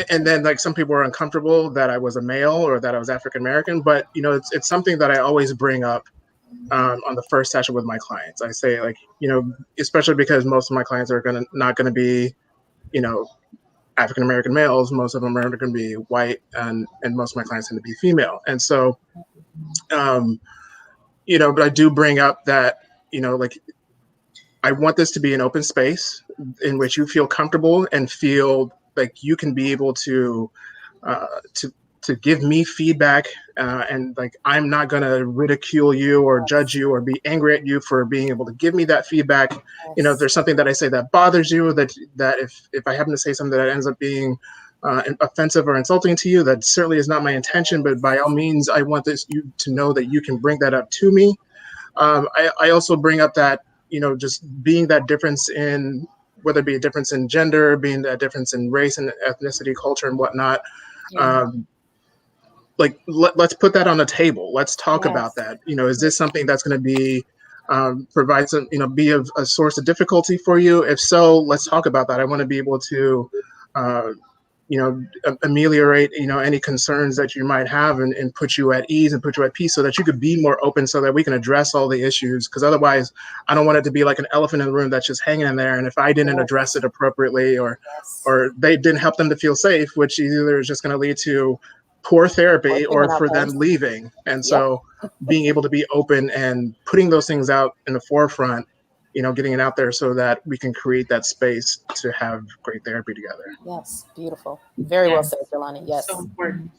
then like some people were uncomfortable that I was a male or that I was African American. But, it's something that I always bring up on the first session with my clients. I say, like, especially because most of my clients are not going to be, African American males. Most of them are going to be white, and most of my clients tend to be female. And so, but I do bring up that, like, I want this to be an open space in which you feel comfortable and feel like you can be able to give me feedback, and like I'm not going to ridicule you or judge you or be angry at you for being able to give me that feedback. If there's something that I say that bothers you, that if I happen to say something that ends up being offensive or insulting to you, that certainly is not my intention. But by all means, I want you to know that you can bring that up to me. I also bring up that, just being that difference in, whether it be a difference in gender, being that difference in race and ethnicity, culture and whatnot. Let's put that on the table. Let's talk about that. Is this something that's going to be provide some, be a source of difficulty for you? If so, let's talk about that. I want to be able to, ameliorate, any concerns that you might have and put you at ease and put you at peace so that you could be more open so that we can address all the issues. Because otherwise, I don't want it to be like an elephant in the room that's just hanging in there. And if I didn't address it appropriately or they didn't help them to feel safe, which either is just going to lead to poor therapy or for them leaving. And so being able to be open and putting those things out in the forefront, getting it out there so that we can create that space to have great therapy together. Yes, beautiful. Very well said, Jelani. Yes. So important.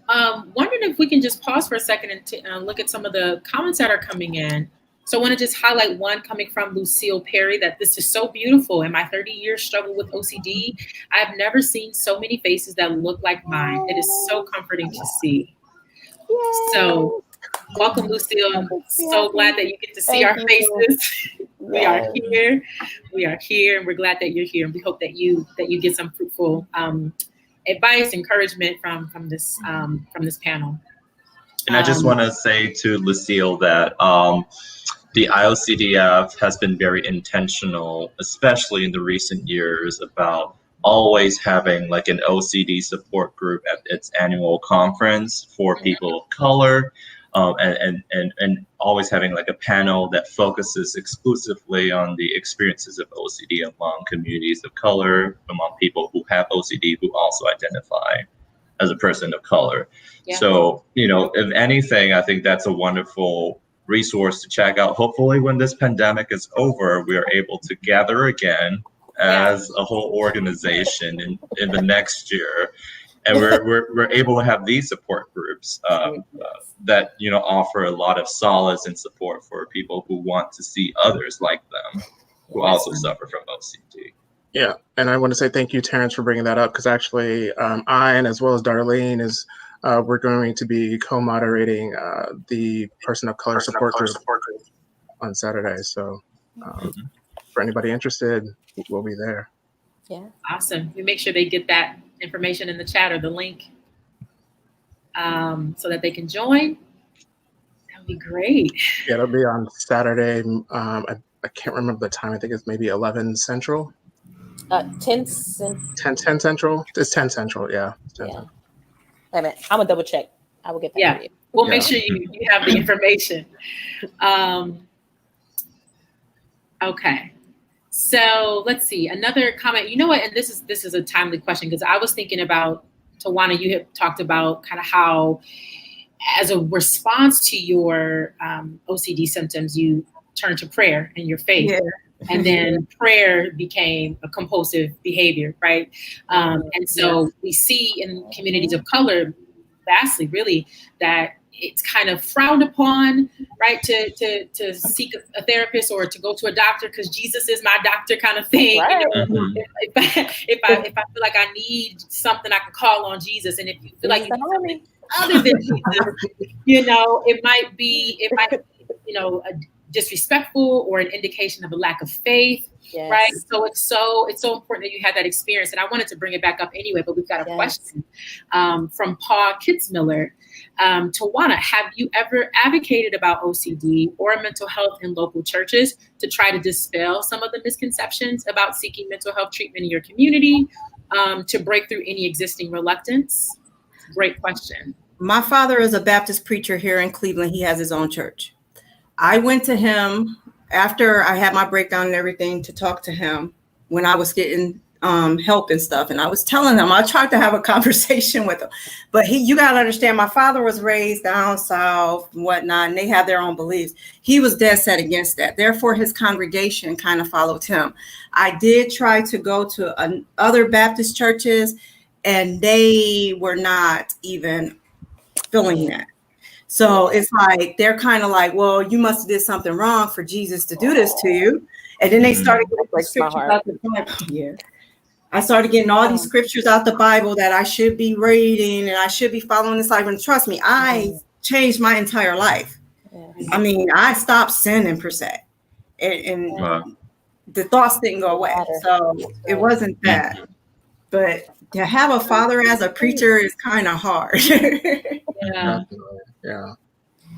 Wondering if we can just pause for a second and look at some of the comments that are coming in. So I want to just highlight one coming from Lucille Perry, that this is so beautiful. In my 30-year struggle with OCD, I've never seen so many faces that look like mine. It is so comforting to see. Yay. So welcome, Lucille. I'm so glad that you get to see our faces. We are here. We are here, and we're glad that you're here. And we hope that you get some fruitful advice, encouragement from this panel. And I just want to say to Lucille that the IOCDF has been very intentional, especially in the recent years, about always having like an OCD support group at its annual conference for people of color. And always having like a panel that focuses exclusively on the experiences of OCD among communities of color, among people who have OCD who also identify as a person of color. Yeah. So, if anything, I think that's a wonderful resource to check out. Hopefully when this pandemic is over, we are able to gather again as a whole organization in the next year. And we're able to have these support groups that, you know, offer a lot of solace and support for people who want to see others like them who also suffer from OCD. Yeah, and I want to say thank you, Terrence, for bringing that up, because actually I, and as well as Darlene, we're going to be co-moderating the Person of Color support group on Saturday. So for anybody interested, we'll be there. Yeah. Awesome. We make sure they get that information in the chat or the link so that they can join. That would be great. Yeah, it'll be on Saturday. I can't remember the time. I think it's maybe 11 Central. 10 Central. It's 10 Central. Yeah. 10 yeah. Central. Wait a minute. I'm gonna double check. I will get that. Yeah. For you. We'll make sure you have the information. Okay. So let's see. Another comment. You know what? And this is a timely question, because I was thinking about, Tawana, you had talked about kind of how, as a response to your OCD symptoms, you turned to prayer and your faith. Yeah. And then prayer became a compulsive behavior, right? And so we see in communities of color, vastly, really, that it's kind of frowned upon, right, to seek a therapist or to go to a doctor because Jesus is my doctor, kind of thing. Right. You know, if I feel like I need something, I can call on Jesus. And if you feel like you need something other than Jesus, you know, it might be, you know, disrespectful or an indication of a lack of faith. Yes. Right. So it's so important that you had that experience. And I wanted to bring it back up anyway, but we've got a question from Paul Kitzmiller. Tawana, have you ever advocated about OCD or mental health in local churches to try to dispel some of the misconceptions about seeking mental health treatment in your community, to break through any existing reluctance? Great question. My father is a Baptist preacher here in Cleveland. He has his own church. I went to him after I had my breakdown and everything to talk to him when I was getting help and stuff. And I was telling him, I tried to have a conversation with him, but you got to understand, my father was raised down south and whatnot, and they have their own beliefs. He was dead set against that. Therefore, his congregation kind of followed him. I did try to go to other Baptist churches, and they were not even feeling that. So it's like, they're kind of like, well, you must have did something wrong for Jesus to do this to you. And then they started getting scriptures out the Bible. Yeah. I started getting all these scriptures out the Bible that I should be reading and I should be following this life. And trust me, I changed my entire life. I mean, I stopped sinning per se. And the thoughts didn't go away. So it wasn't that. But to have a father as a preacher is kind of hard.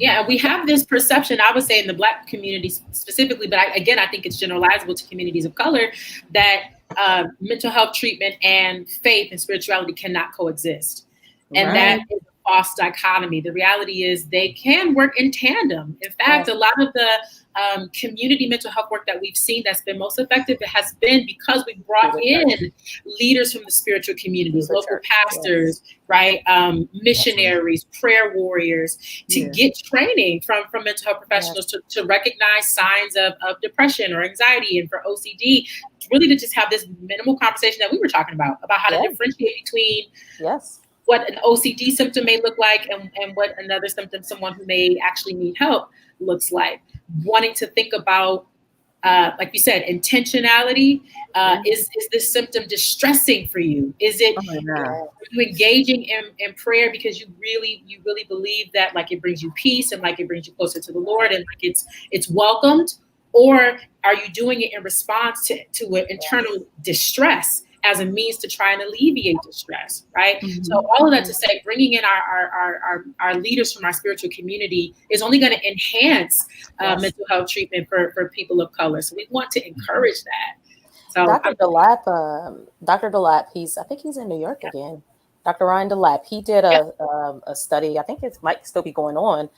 Yeah, we have this perception, I would say, in the Black community specifically, but I think it's generalizable to communities of color, that mental health treatment and faith and spirituality cannot coexist. And that is a false dichotomy. The reality is they can work in tandem. In fact, a lot of the community mental health work that we've seen that's been most effective, it has been because we brought in leaders from the spiritual communities, local pastors, right? Missionaries, prayer warriors, to get training from mental health professionals to recognize signs of depression or anxiety, and for OCD, really to just have this minimal conversation that we were talking about how to differentiate between what an OCD symptom may look like and what another symptom, someone who may actually need help, looks like. Wanting to think about, like you said, intentionality. Is this symptom distressing for you? Is it are you engaging in prayer because you really believe that, like, it brings you peace and like it brings you closer to the Lord and like it's welcomed? Or are you doing it in response to an internal distress as a means to try and alleviate distress, right? So all of that to say, bringing in our leaders from our spiritual community is only going to enhance mental health treatment for people of color. So we want to encourage that. So Dr. DeLapp, I think he's in New York again. Dr. Ryan DeLapp, he did a study, I think it might still be going on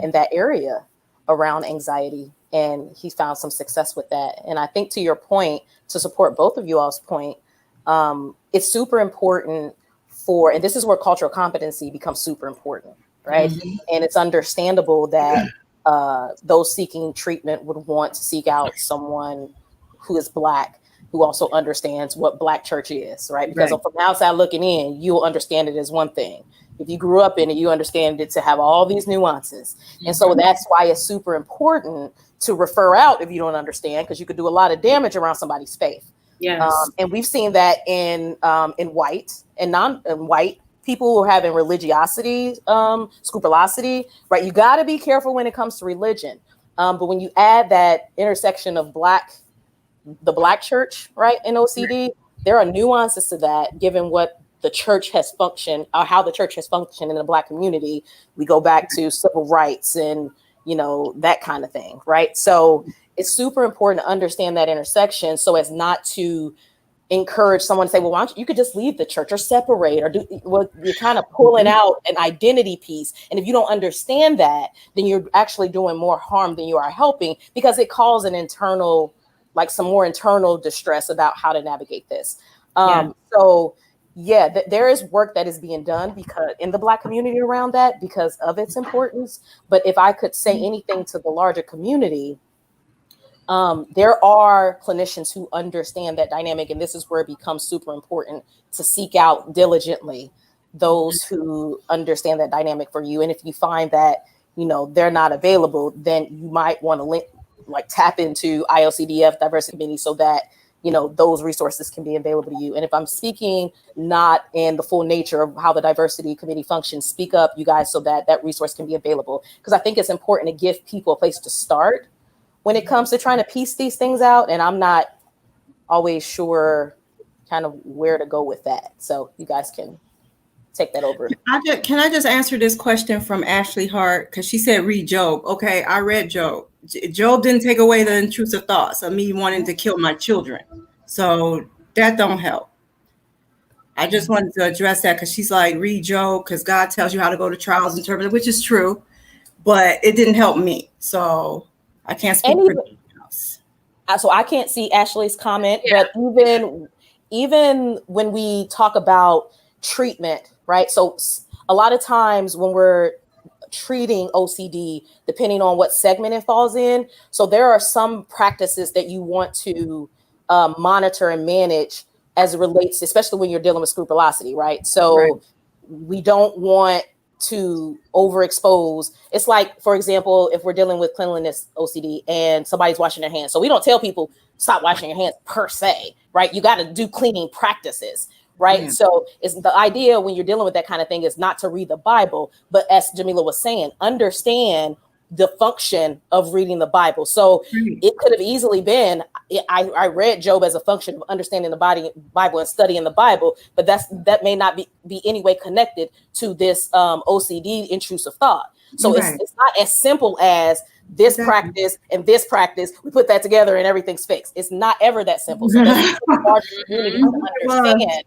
in that area around anxiety. And he found some success with that. And I think, to your point, to support both of you all's point, it's super important and this is where cultural competency becomes super important, right? And it's understandable that those seeking treatment would want to seek out someone who is Black, who also understands what Black church is, right? Because from the outside looking in, you'll understand it as one thing. If you grew up in it, you understand it to have all these nuances. And so that's why it's super important to refer out if you don't understand, because you could do a lot of damage around somebody's faith. Yes. And we've seen that in white and non-white people who are having religiosity, scrupulosity, right? You got to be careful when it comes to religion. But when you add that intersection of the Black church, right, in OCD, there are nuances to that, given what the church has functioned, or how the church has functioned in the Black community. We go back to civil rights and, that kind of thing, right? So it's super important to understand that intersection so as not to encourage someone to say, well, why don't you could just leave the church or separate or do, well, you're kind of pulling out an identity piece. And if you don't understand that, then you're actually doing more harm than you are helping, because it causes an internal, like some more internal distress about how to navigate this. So there is work that is being done because in the Black community around that because of its importance. But if I could say anything to the larger community, there are clinicians who understand that dynamic, and this is where it becomes super important to seek out diligently those who understand that dynamic for you. And if you find that, they're not available, then you might want to tap into IOCDF diversity committee so that, those resources can be available to you. And if I'm speaking not in the full nature of how the diversity committee functions, speak up, you guys, so that that resource can be available. Because I think it's important to give people a place to start when it comes to trying to piece these things out. And I'm not always sure kind of where to go with that. So you guys can take that over. Can I just answer this question from Ashley Hart? Because she said, read Job. Okay, I read Job. Job didn't take away the intrusive thoughts of me wanting to kill my children. So that don't help. I just wanted to address that because she's like, read Job because God tells you how to go to trials and tribulations, which is true. But it didn't help me. So I can't speak for anyone else. So I can't see Ashley's comment, but even when we talk about treatment, right? So a lot of times when we're treating OCD, depending on what segment it falls in, so there are some practices that you want to monitor and manage as it relates, especially when you're dealing with scrupulosity, right? So we don't want to overexpose. It's like, for example, if we're dealing with cleanliness OCD and somebody's washing their hands. So we don't tell people stop washing your hands per se, right? You got to do cleaning practices, right? So it's the idea when you're dealing with that kind of thing is not to read the Bible, but as Jamilah was saying, understand the function of reading the Bible. So it could have easily been, I read Job as a function of understanding the Bible and studying the Bible, but that may not be any way connected to this OCD intrusive thought. So it's not as simple as this practice and this practice, we put that together and everything's fixed. It's not ever that simple. So that's a large community to understand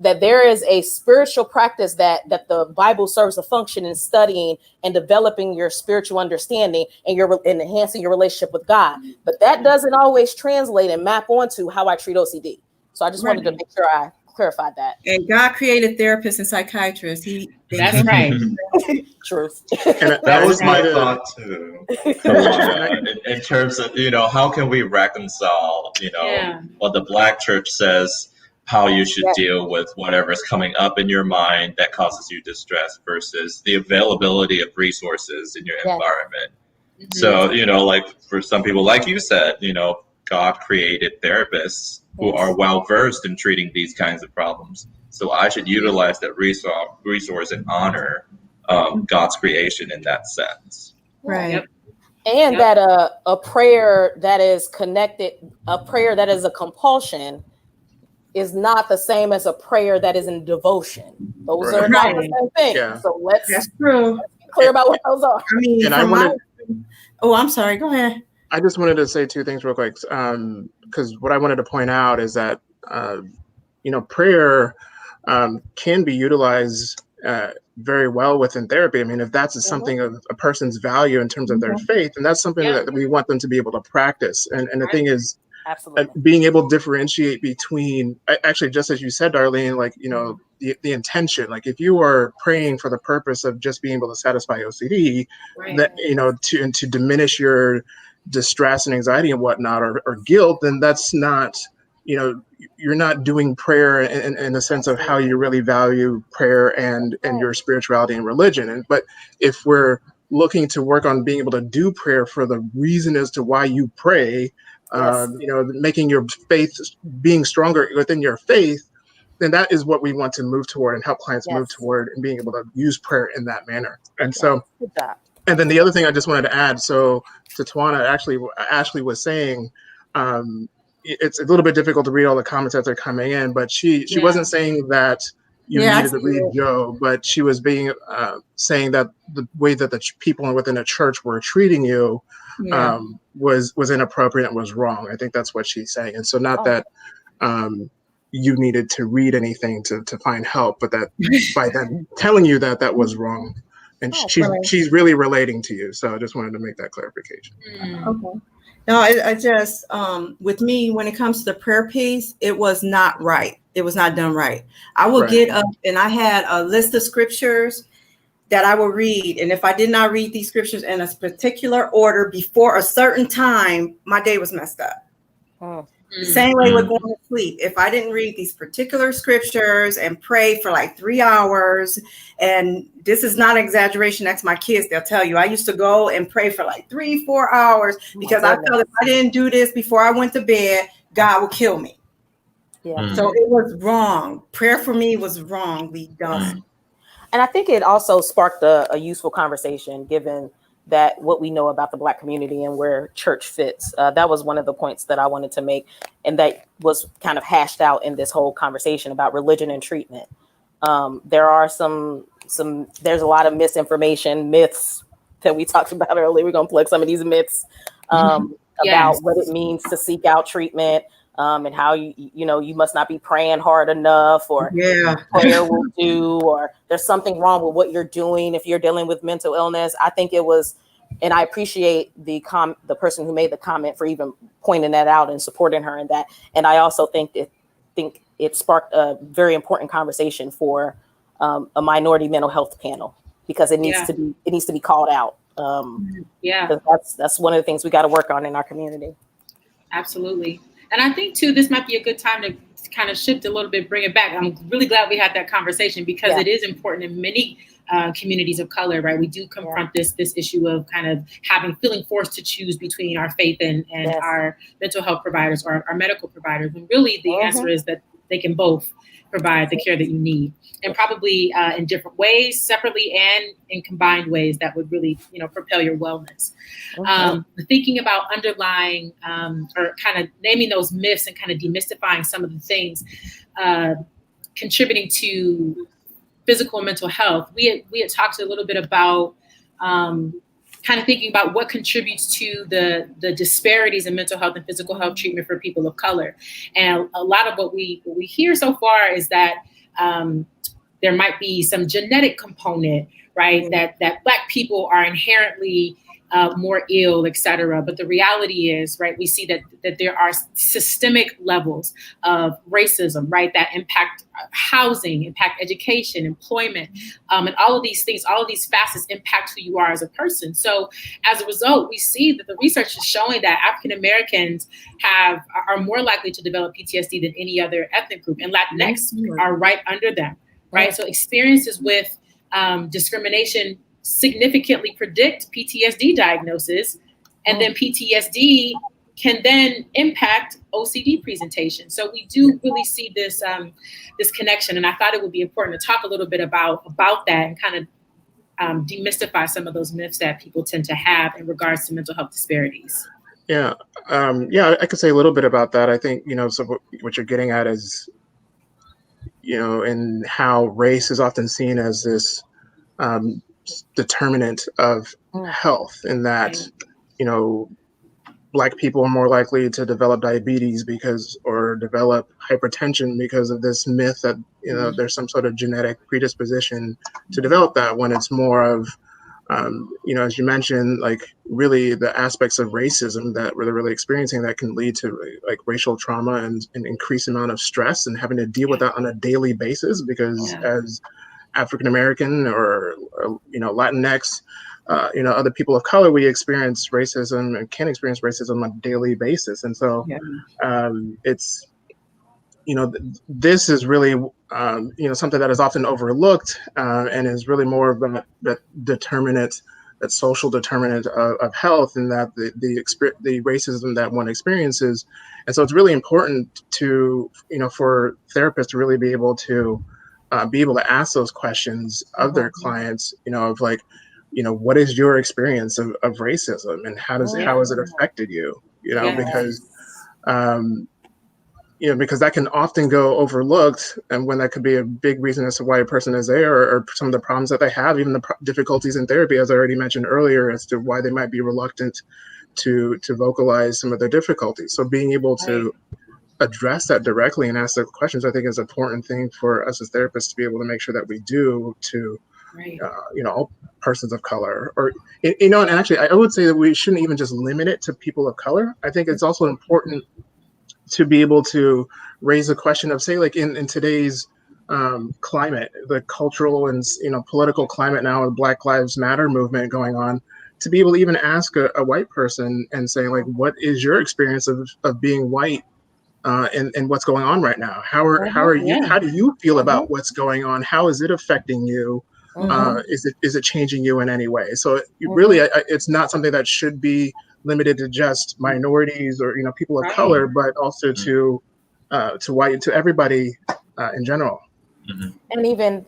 that there is a spiritual practice that the Bible serves a function in studying and developing your spiritual understanding and enhancing your relationship with God. But that doesn't always translate and map onto how I treat OCD. So I just wanted to make sure I clarified that. And God created therapists and psychiatrists. That's right. Truth. That was my thought too. In terms of, how can we reconcile, what the Black church says, how you should deal with whatever's coming up in your mind that causes you distress versus the availability of resources in your environment. So, like for some people, like you said, God created therapists who are well-versed in treating these kinds of problems. So I should utilize that resource and honor God's creation in that sense. Right. And that a prayer that is connected, a prayer that is a compulsion is not the same as a prayer that is in devotion. Those are not the same thing. Yeah. So let's be clear about what those are. I mean, I'm sorry. Go ahead. I just wanted to say two things real quick. Because what I wanted to point out is that, prayer can be utilized very well within therapy. I mean, if that's something of a person's value in terms of their faith, and that's something that we want them to be able to practice. And the thing is, being able to differentiate between, actually, just as you said, Darlene, like, the intention. Like if you are praying for the purpose of just being able to satisfy OCD, Right. that to diminish your distress and anxiety and whatnot, or guilt, then that's not, you're not doing prayer in the sense of how you really value prayer and your spirituality and religion. But if we're looking to work on being able to do prayer for the reason as to why you pray, making your faith, being stronger within your faith, then that is what we want to move toward and help clients move toward, and being able to use prayer in that manner. And so, and then the other thing I just wanted to add, so to Tawana, actually, Ashley was saying, it's a little bit difficult to read all the comments as they're coming in, but she wasn't saying that you needed to read Joe, but she was being saying that the way that the people within the church were treating you was inappropriate and was wrong. I think that's what she's saying. And so not that you needed to read anything to find help, but that by them telling you that was wrong. And she's really relating to you. So I just wanted to make that clarification. Okay. No, I just, with me, when it comes to the prayer piece, it was not right. It was not done right. I would get up and I had a list of scriptures that I would read. And if I did not read these scriptures in a particular order before a certain time, my day was messed up. The same way with going to sleep. If I didn't read these particular scriptures and pray for like 3 hours, and this is not exaggeration, that's my kids, they'll tell you, I used to go and pray for like 3-4 hours because I felt if I didn't do this before I went to bed, God would kill me. So it was wrong. Prayer for me was wrongly done. And I think it also sparked a useful conversation, given that what we know about the Black community and where church fits. That was one of the points that I wanted to make, and that was kind of hashed out in this whole conversation about religion and treatment. There are there's a lot of misinformation, myths that we talked about earlier. We're going to plug some of these myths about what it means to seek out treatment, and how you must not be praying hard enough, or prayer will do, or there's something wrong with what you're doing if you're dealing with mental illness. I think it was, and I appreciate the person who made the comment for even pointing that out and supporting her in that. And I also think it sparked a very important conversation for a minority mental health panel, because it needs to be called out. That's one of the things we got to work on in our community. Absolutely. And I think, too, this might be a good time to kind of shift a little bit, bring it back. I'm really glad we had that conversation, because it is important in many communities of color, right? We do confront this issue of kind of feeling forced to choose between our faith and our mental health providers or our medical providers. And really the answer is that they can both provide the care that you need, and probably in different ways, separately and in combined ways that would really, propel your wellness. Thinking about underlying or kind of naming those myths and kind of demystifying some of the things contributing to physical and mental health. We had talked a little bit about kind of thinking about what contributes to the disparities in mental health and physical health treatment for people of color. And a lot of what we hear so far is that there might be some genetic component, right? That Black people are inherently more ill, et cetera. But the reality is, right, we see that there are systemic levels of racism, right, that impact housing, impact education, employment, and all of these things, all of these facets impact who you are as a person. So as a result, we see that the research is showing that African Americans are more likely to develop PTSD than any other ethnic group, and Latinx are right under them, right? So experiences with discrimination significantly predict PTSD diagnosis, and then PTSD can then impact OCD presentation. So we do really see this connection, and I thought it would be important to talk a little bit about that and kind of demystify some of those myths that people tend to have in regards to mental health disparities. I could say a little bit about that. I think, so what you're getting at is, and how race is often seen as this determinant of health, in that, Black people are more likely to develop diabetes or develop hypertension because of this myth that, there's some sort of genetic predisposition to develop that, when it's more of As you mentioned, like really the aspects of racism that we're really experiencing that can lead to like racial trauma and an increased amount of stress and having to deal with that on a daily basis, because as African American or Latinx, other people of color, we experience racism and can experience racism on a daily basis. And so it's, this is really, something that is often overlooked and is really more of that determinant, that social determinant of health, and that the racism that one experiences. And so it's really important to, for therapists to really be able to ask those questions of their clients, of like, what is your experience of racism, and how has it affected you? Because that can often go overlooked, and when that could be a big reason as to why a person is there, or some of the problems that they have, even the difficulties in therapy, as I already mentioned earlier, as to why they might be reluctant to vocalize some of their difficulties. So being able to address that directly and ask the questions, I think, is an important thing for us as therapists to be able to make sure that we do to, all persons of color, or, and actually, I would say that we shouldn't even just limit it to people of color. I think it's also important to be able to raise a question of, say, like in today's climate, the cultural and political climate now, with Black Lives Matter movement going on, to be able to even ask a white person and say, like, what is your experience of being white and what's going on right now? How are you? How do you feel about what's going on? How is it affecting you? Is it changing you in any way? So really, it's not something that should be limited to just minorities or people of color, but also to white, to everybody in general. And even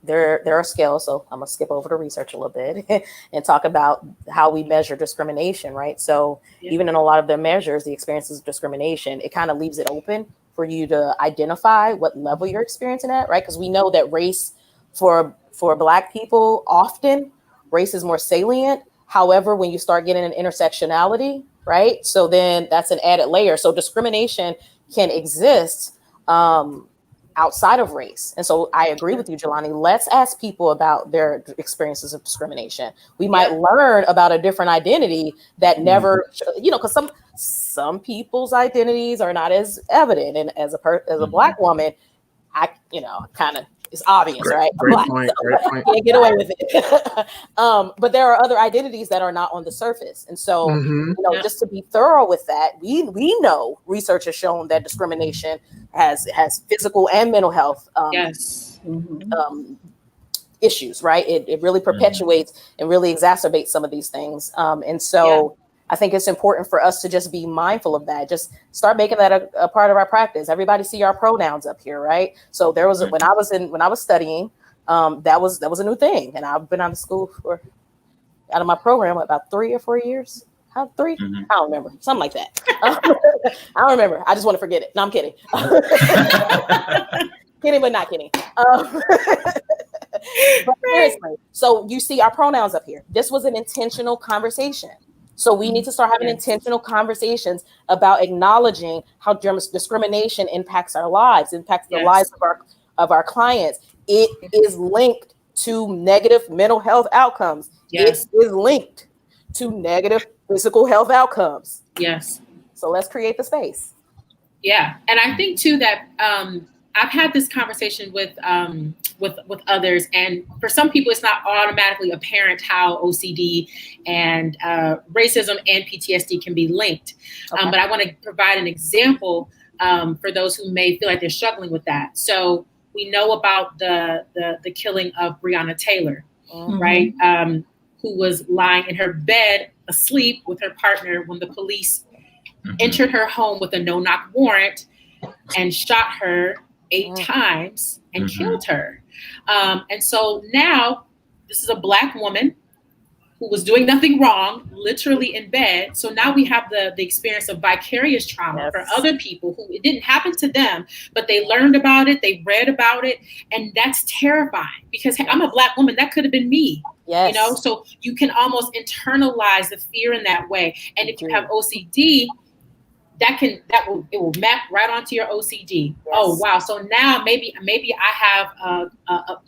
there are scales. So I'm gonna skip over to research a little bit and talk about how we measure discrimination, right? So even in a lot of the measures, the experiences of discrimination, it kind of leaves it open for you to identify what level you're experiencing at, right? Because we know that race for Black people, often race is more salient. However, when you start getting an intersectionality, right? So then that's an added layer. So discrimination can exist outside of race. And so I agree with you, Jelani. Let's ask people about their experiences of discrimination. We might learn about a different identity that never, because some people's identities are not as evident. And as a Black woman, I kind of, it's obvious, right? Great point. Can't get away with it. But there are other identities that are not on the surface. And so, just to be thorough with that, we know research has shown that discrimination has physical and mental health issues, right? It really perpetuates and really exacerbates some of these things. And so I think it's important for us to just be mindful of that. Just start making that a part of our practice. Everybody see our pronouns up here, right? So there was when I was studying, that was a new thing, and I've been out of my program about 3 or 4 years. How 3? I don't remember, something like that. I don't remember. I just want to forget it. No, I'm kidding. Kidding, but not kidding. But seriously, so you see our pronouns up here. This was an intentional conversation. So we need to start having intentional conversations about acknowledging how discrimination impacts our lives, impacts the lives of our clients. It is linked to negative mental health outcomes. It is linked to negative physical health outcomes. So let's create the space. Yeah, and I think too that I've had this conversation with others, and for some people, it's not automatically apparent how OCD and racism and PTSD can be linked. But I want to provide an example for those who may feel like they're struggling with that. So we know about the killing of Breonna Taylor, right? Who was lying in her bed asleep with her partner when the police entered her home with a no-knock warrant and shot her 8 times and killed her. And so now this is a Black woman who was doing nothing wrong, literally in bed. So now we have the experience of vicarious trauma for other people who it didn't happen to them, but they learned about it, they read about it, and that's terrifying because I'm a Black woman, that could have been me. So you can almost internalize the fear in that way. And if you have OCD, it will map right onto your OCD. Oh wow! So now maybe I have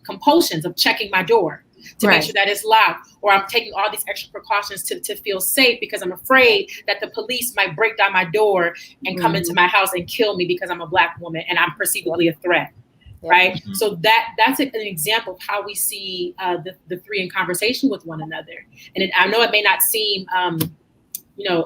compulsions of checking my door. to make sure that it's locked, or I'm taking all these extra precautions to feel safe because I'm afraid that the police might break down my door and come into my house and kill me because I'm a Black woman and I'm perceivably a threat. Right. So that's an example of how we see the three in conversation with one another. And I know it may not seem,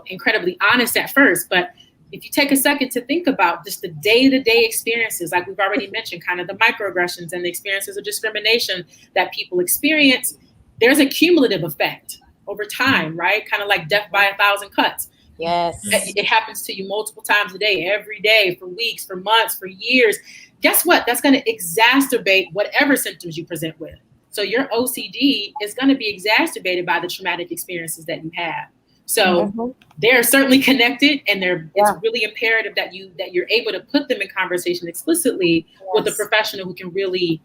incredibly honest at first, but if you take a second to think about just the day-to-day experiences, like we've already mentioned, kind of the microaggressions and the experiences of discrimination that people experience, there's a cumulative effect over time, right? Kind of like death by 1,000 cuts. Yes. It happens to you multiple times a day, every day, for weeks, for months, for years. Guess what? That's going to exacerbate whatever symptoms you present with. So your OCD is going to be exacerbated by the traumatic experiences that you have. So they're certainly connected, and it's really imperative that you're able to put them in conversation explicitly with a professional who can really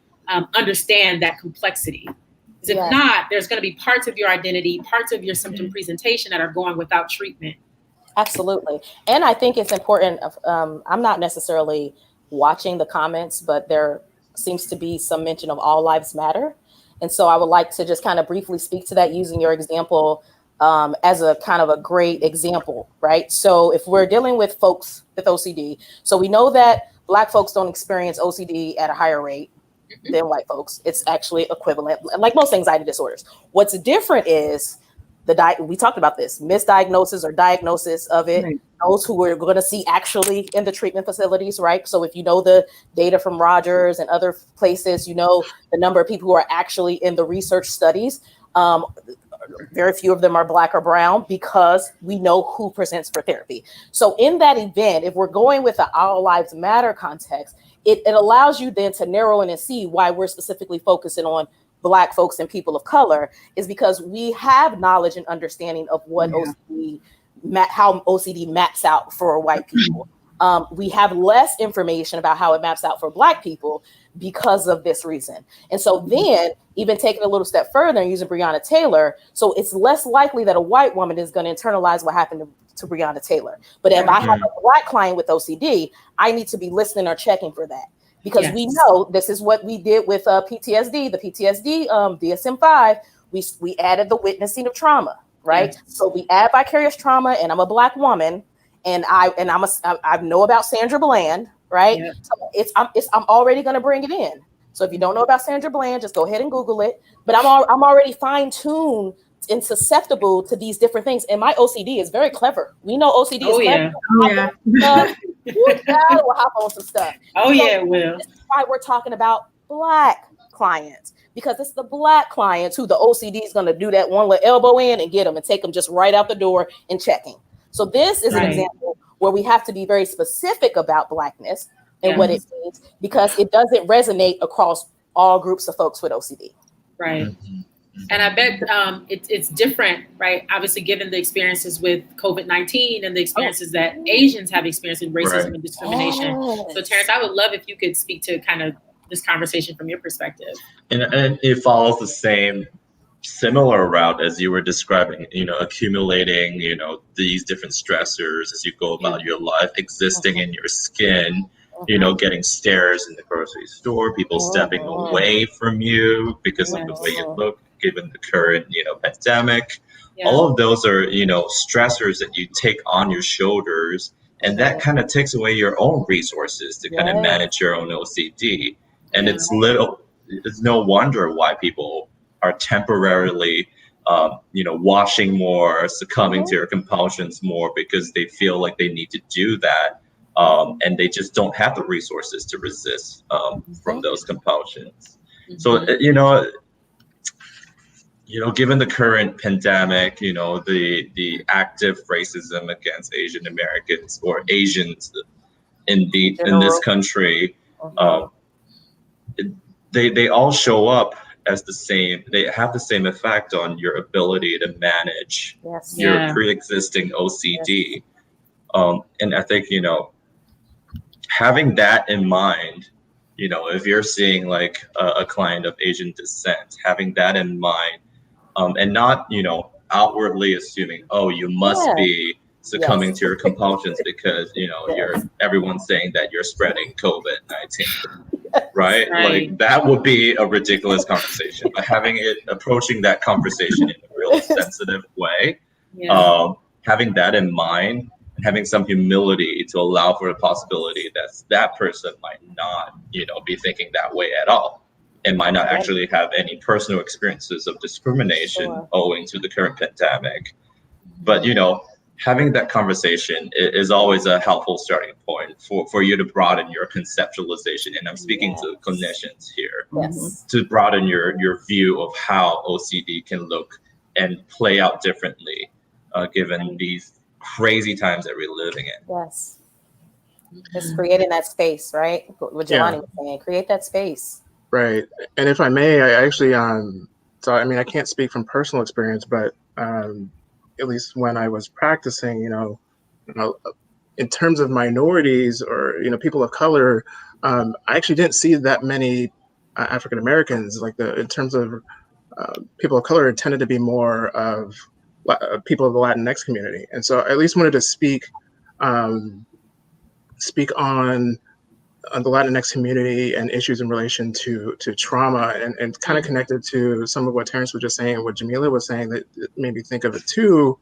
understand that complexity. Because if not, there's going to be parts of your identity, parts of your symptom presentation that are going without treatment. Absolutely. And I think it's important. I'm not necessarily watching the comments, but there seems to be some mention of all lives matter. And so I would like to just kind of briefly speak to that using your example as a kind of a great example, right? So if we're dealing with folks with OCD, so we know that Black folks don't experience OCD at a higher rate than white folks. It's actually equivalent, like most anxiety disorders. What's different is we talked about this, misdiagnosis or diagnosis of it, those who we're going to see actually in the treatment facilities, right? So if you know the data from Rogers and other places, you know the number of people who are actually in the research studies. Very few of them are Black or brown because we know who presents for therapy. So in that event, if we're going with the All Lives Matter context, it allows you then to narrow in and see why we're specifically focusing on Black folks and people of color, is because we have knowledge and understanding of what how OCD maps out for white people. We have less information about how it maps out for Black people because of this reason. And so then even taking a little step further and using Breonna Taylor, so it's less likely that a white woman is going to internalize what happened to Breonna Taylor. But if I have a Black client with OCD, I need to be listening or checking for that. Because we know this is what we did with PTSD, the PTSD DSM-5, we added the witnessing of trauma, right? So we add vicarious trauma, and I'm a Black woman, and I know about Sandra Bland, right? So I'm already going to bring it in. So if you don't know about Sandra Bland, just go ahead and Google it. But I'm already fine-tuned and susceptible to these different things. And my OCD is very clever. We know OCD is clever. We'll hop on some stuff. It will. This is why we're talking about Black clients, because it's the Black clients who the OCD is going to do that one little elbow in and get them and take them just right out the door and checking. So this is an example where we have to be very specific about Blackness and what it means, because it doesn't resonate across all groups of folks with OCD. Right. And I bet it's different, right? Obviously, given the experiences with COVID-19 and the experiences that Asians have experienced in racism and discrimination. So, Terrence, I would love if you could speak to kind of this conversation from your perspective. And it follows the same similar route as you were describing, accumulating, these different stressors as you go about your life, existing in your skin, getting stares in the grocery store, people stepping away from you because of the way you look, given the current, pandemic. All of those are, stressors that you take on your shoulders, and that kind of takes away your own resources to kind of manage your own OCD. And it's no wonder why people are temporarily, washing more, succumbing to your compulsions more, because they feel like they need to do that. And they just don't have the resources to resist from those compulsions. So, given the current pandemic, the active racism against Asian Americans or Asians in this country, they all show up as the same. They have the same effect on your ability to manage your pre-existing OCD. And I think, having that in mind, if you're seeing like a client of Asian descent, having that in mind, and not, outwardly assuming, oh, you must be succumbing to your compulsions because, everyone's saying that you're spreading COVID-19. right? Right. Like that would be a ridiculous conversation. But approaching that conversation in a really sensitive way, Yeah. having that in mind, and having some humility to allow for the possibility that person might not, be thinking that way at all, and might not actually have any personal experiences of discrimination owing to the current pandemic. But having that conversation is always a helpful starting point for you to broaden your conceptualization. And I'm speaking to clinicians here, to broaden your view of how OCD can look and play out differently, given these crazy times that we're living in. Yes. Just creating that space, right? What Jelani was saying, create that space. Right. And if I may, I actually, so I mean, I can't speak from personal experience, but at least when I was practicing, in terms of minorities or, people of color, I actually didn't see that many African Americans. Like in terms of people of color, it tended to be more of people of the Latinx community. And so I at least wanted to speak on the Latinx community and issues in relation to trauma, and kind of connected to some of what Terrence was just saying, what Jamilah was saying, that made me think of it too,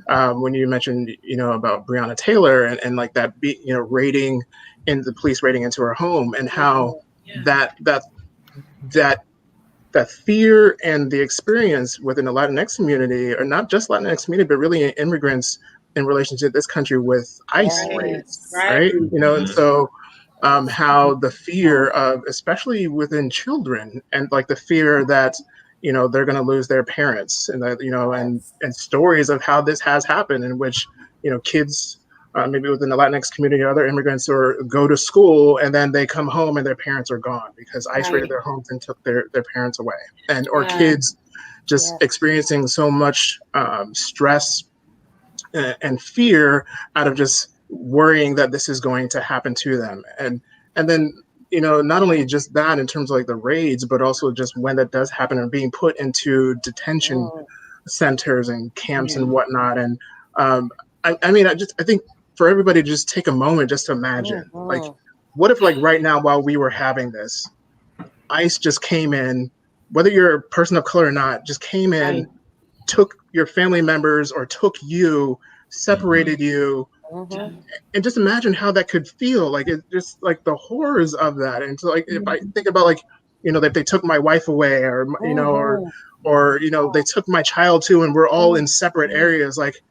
when you mentioned, about Breonna Taylor and like that, raiding, in the police raiding into her home, and how that fear and the experience within the Latinx community, or not just Latinx community, but really immigrants in relation to this country with ICE raids, right? And so how the fear of, especially within children, and like the fear that, they're going to lose their parents, and that, and stories of how this has happened, in which, kids, maybe within the Latinx community or other immigrants, or go to school and then they come home and their parents are gone because ICE raided their homes and took their parents away, or kids just experiencing so much stress and fear out of just worrying that this is going to happen to them. And then, not only just that in terms of like the raids, but also just when that does happen and being put into detention centers and camps and whatnot. And I think for everybody to just take a moment just to imagine, like, what if, like, right now while we were having this, ICE just came in, whether you're a person of color or not, just came in, took your family members or took you, separated you, and just imagine how that could feel. Like, it just, like, the horrors of that. And so, like, if I think about, like, that they took my wife away, or or they took my child too, and we're all in separate areas, like,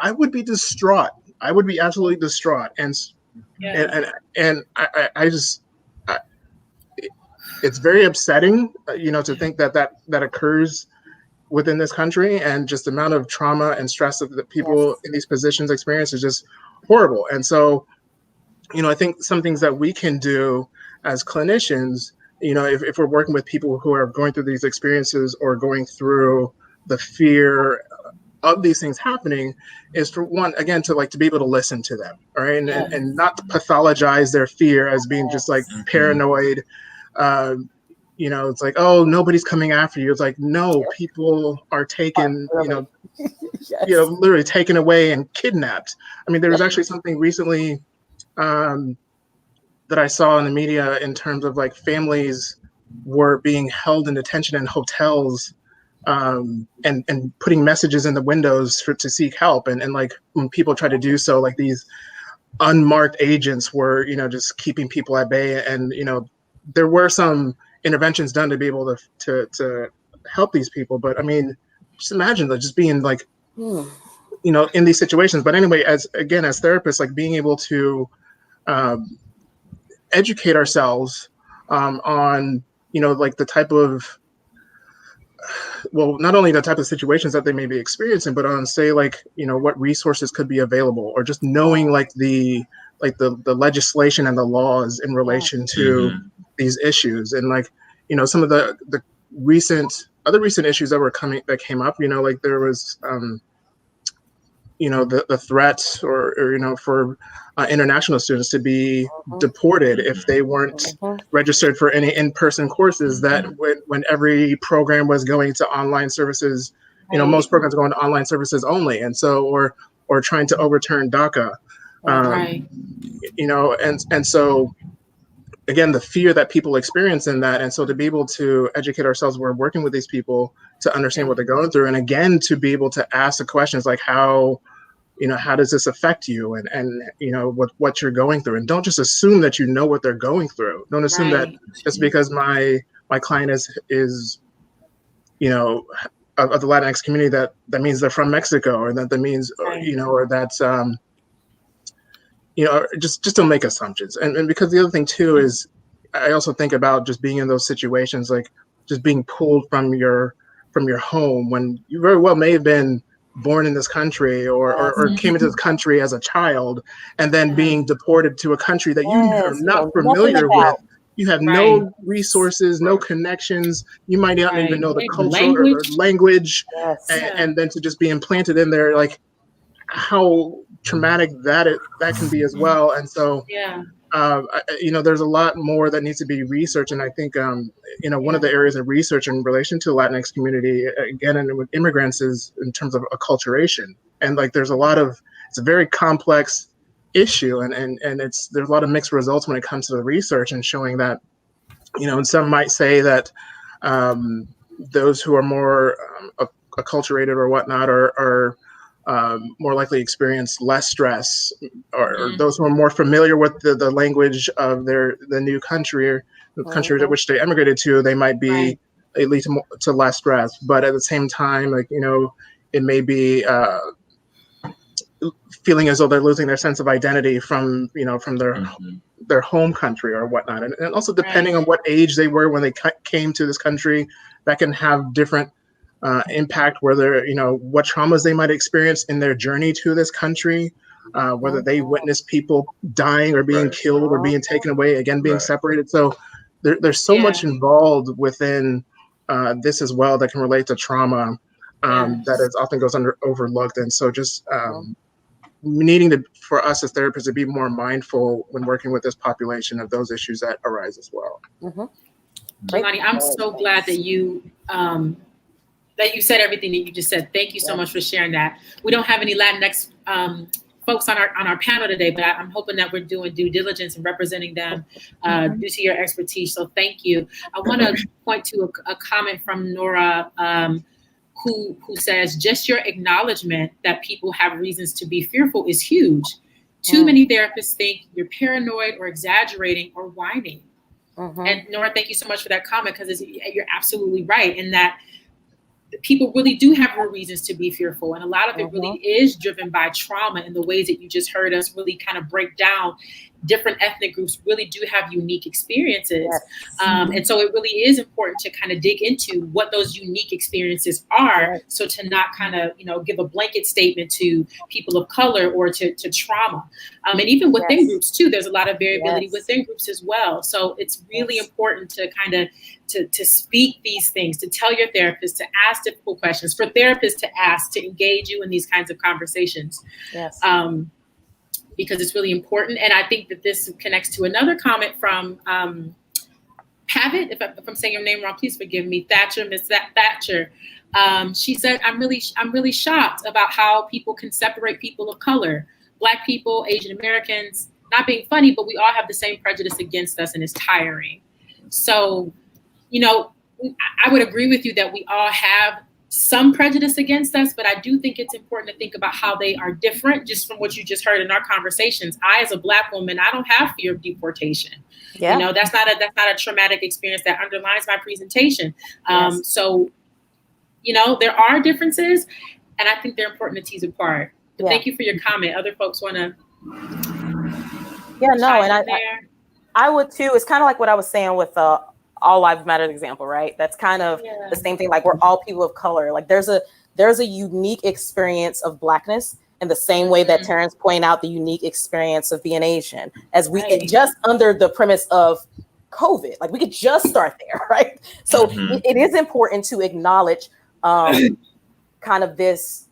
I would be distraught. I would be absolutely distraught. And I just, it's very upsetting, to think that occurs within this country, and just the amount of trauma and stress that people in these positions experience is just horrible. And so, I think some things that we can do as clinicians, if we're working with people who are going through these experiences or going through the fear of these things happening, is, for one, again, to be able to listen to them, all right, and not to pathologize their fear as being just like paranoid. It's like, oh, nobody's coming after you. It's like, no, people are taken, literally taken away and kidnapped. I mean, there was actually something recently that I saw in the media in terms of, like, families were being held in detention in hotels, and putting messages in the windows to seek help. And like, when people try to do so, like, these unmarked agents were, just keeping people at bay. And, there were some interventions done to be able to help these people. But I mean, just imagine that, just being like, in these situations. But anyway, as therapists, like, being able to educate ourselves on, like, the type of, well, not only the type of situations that they may be experiencing, but on, say, like, what resources could be available, or just knowing, like, the legislation and the laws in relation to these issues. And, like, some of the other recent issues that came up, like, there was the threat, or for international students to be deported if they weren't registered for any in-person courses, that when every program was going to online services, most programs are going to online services only. And so, or trying to overturn DACA, and so again, the fear that people experience in that. And so to be able to educate ourselves, we're working with these people to understand what they're going through. And again, to be able to ask the questions like how does this affect you, and what you're going through, and don't just assume that you know what they're going through. Don't assume that just because my client is of the Latinx community that means they're from Mexico, or that means or that's just don't make assumptions. And because the other thing too is, I also think about just being in those situations, like just being pulled from your home when you very well may have been born in this country or came into this country as a child, and then being deported to a country that you're not familiar with. You have no resources, no connections. You might not even know the culture or language. And then to just be implanted in there, like how traumatic that can be as well. And so, there's a lot more that needs to be researched. And I think, one of the areas of research in relation to the Latinx community, again, and with immigrants, is in terms of acculturation. And like, it's a very complex issue, and there's a lot of mixed results when it comes to the research, and showing that, and some might say that those who are more acculturated or whatnot are more likely experience less stress, or those who are more familiar with the language of the new country, or the country to which they emigrated to, they might be it leads to less stress. But at the same time, like, it may be feeling as though they're losing their sense of identity from their home country or whatnot. And also depending on what age they were when they came to this country, that can have different impact, whether, what traumas they might experience in their journey to this country, whether they witness people dying or being killed or being taken away, again, being separated. So there's so much involved within this as well that can relate to trauma, that is often goes overlooked. And so just needing for us as therapists to be more mindful when working with this population of those issues that arise as well. Jelani, I'm so glad that you said everything that you just said. Thank you so much for sharing that. We don't have any Latinx folks on our panel today, but I'm hoping that we're doing due diligence and representing them due to your expertise. So thank you. I want to point to a comment from Nora, who says, just your acknowledgement that people have reasons to be fearful is huge. Too many therapists think you're paranoid or exaggerating or whining. And Nora, thank you so much for that comment, because you're absolutely right in that people really do have more reasons to be fearful. And a lot of it really is driven by trauma, and the ways that you just heard us really kind of break down. Different ethnic groups really do have unique experiences. And so it really is important to kind of dig into what those unique experiences are. So to not kind of, give a blanket statement to people of color or to trauma. And even within groups too, there's a lot of variability within groups as well. So it's really important to kind of to speak these things, to tell your therapist, to ask difficult questions, for therapists to ask, to engage you in these kinds of conversations. Because it's really important. And I think that this connects to another comment from Pavitt. If I'm saying your name wrong, please forgive me. Thatcher, Miss Thatcher. She said, I'm really shocked about how people can separate people of color, Black people, Asian Americans, not being funny, but we all have the same prejudice against us, and it's tiring. So, I would agree with you that we all have some prejudice against us, but I do think it's important to think about how they are different, just from what you just heard in our conversations. I, as a Black woman, I don't have fear of deportation. That's not a traumatic experience that underlines my presentation. So, there are differences, and I think they're important to tease apart. But thank you for your comment. Other folks want to. And I would too. It's kind of like what I was saying with All Lives Matter example, right? That's kind of the same thing. Like, we're all people of color. Like, there's a unique experience of Blackness in the same way that Terrence pointed out the unique experience of being Asian, as we just under the premise of COVID. Like, we could just start there, right? So it is important to acknowledge kind of this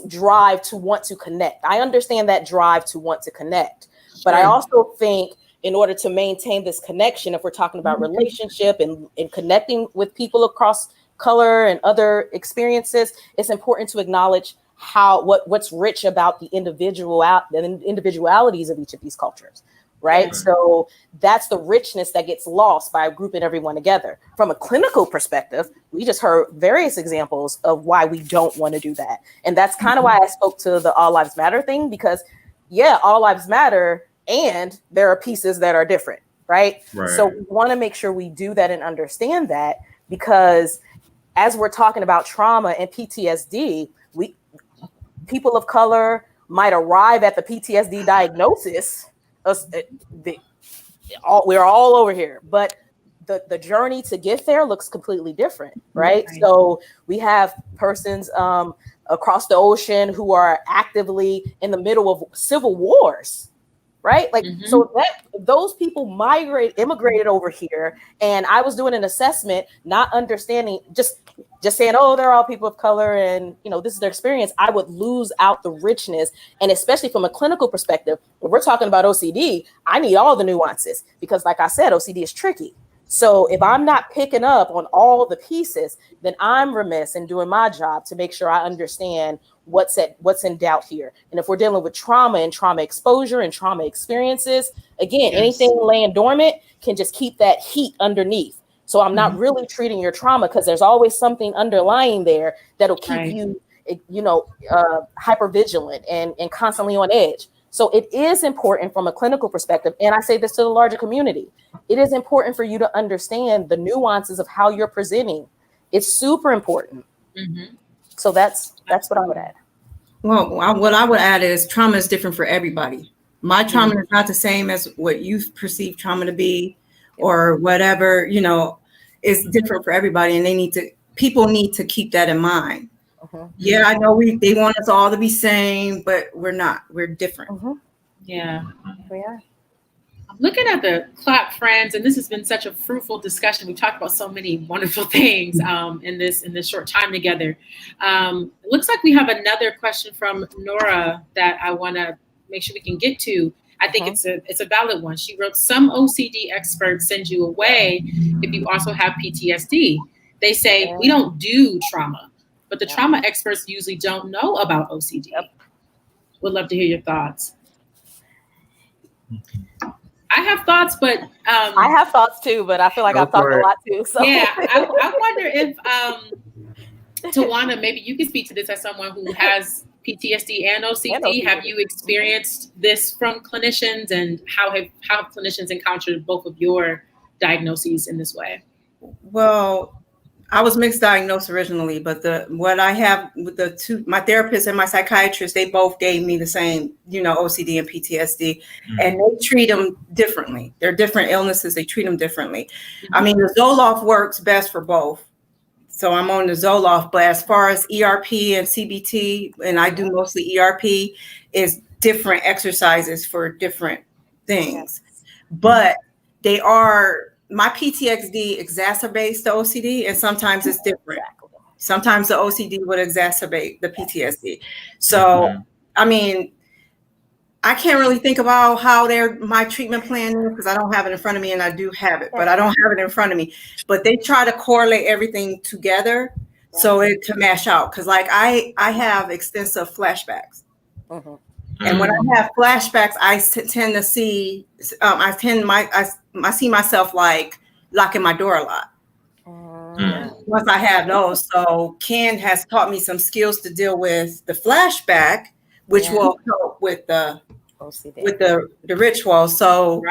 drive to want to connect. I understand that drive to want to connect, but I also think, in order to maintain this connection, if we're talking about relationship and connecting with people across color and other experiences, it's important to acknowledge what's rich about the individualities of each of these cultures, right? So that's the richness that gets lost by grouping everyone together. From a clinical perspective, we just heard various examples of why we don't want to do that. And that's kind of why I spoke to the All Lives Matter thing, because all lives matter, and there are pieces that are different, right? So we want to make sure we do that and understand that, because as we're talking about trauma and PTSD, people of color might arrive at the PTSD diagnosis. We're all over here, but the journey to get there looks completely different, right? So we have persons across the ocean who are actively in the middle of civil wars, right? Like, so that those people immigrated over here, and I was doing an assessment, not understanding, just saying, oh, they're all people of color, and this is their experience. I would lose out the richness, and especially from a clinical perspective, when we're talking about OCD, I need all the nuances, because, like I said, OCD is tricky. So if I'm not picking up on all the pieces, then I'm remiss in doing my job to make sure I understand what's in doubt here. And if we're dealing with trauma and trauma exposure and trauma experiences, again, anything laying dormant can just keep that heat underneath. So I'm not really treating your trauma, because there's always something underlying there that'll keep you, hyper vigilant and constantly on edge. So it is important from a clinical perspective, and I say this to the larger community, it is important for you to understand the nuances of how you're presenting. It's super important. So that's what I would add. Well, what I would add is trauma is different for everybody. My trauma is not the same as what you perceive trauma to be, or whatever, it's different for everybody, and people need to keep that in mind. Yeah, I know they want us all to be same, but we're not. We're different. Yeah. We are. I'm looking at the clock, friends, and this has been such a fruitful discussion. We've talked about so many wonderful things in this short time together. It looks like we have another question from Nora that I want to make sure we can get to. I think it's a valid one. She wrote, some OCD experts send you away if you also have PTSD. They say, we don't do trauma, but the trauma experts usually don't know about OCD. Would love to hear your thoughts. I have thoughts, but I have thoughts too, but I feel like I've talked a lot too. So yeah, I wonder if Tawana, maybe you can speak to this as someone who has PTSD and OCD. Have you experienced this from clinicians, and how have clinicians encountered both of your diagnoses in this way? Well, I was mixed diagnosed originally, but what I have with my therapist and my psychiatrist, they both gave me the same, OCD and PTSD, and they treat them differently. They're different illnesses. They treat them differently. I mean, the Zoloft works best for both. So I'm on the Zoloft, but as far as ERP and CBT, and I do mostly ERP, is different exercises for different things. But my PTSD exacerbates the OCD, and sometimes it's different. Sometimes the OCD would exacerbate the PTSD. So, I mean, I can't really think about how my treatment plan is, because I don't have it in front of me, and I do have it, but I don't have it in front of me. But they try to correlate everything together so it can mash out. Because like I have extensive flashbacks. And when I have flashbacks, I tend to see, I see myself like locking my door a lot. Once I have those. So Ken has taught me some skills to deal with the flashback, which will help with the OCD, with the ritual. So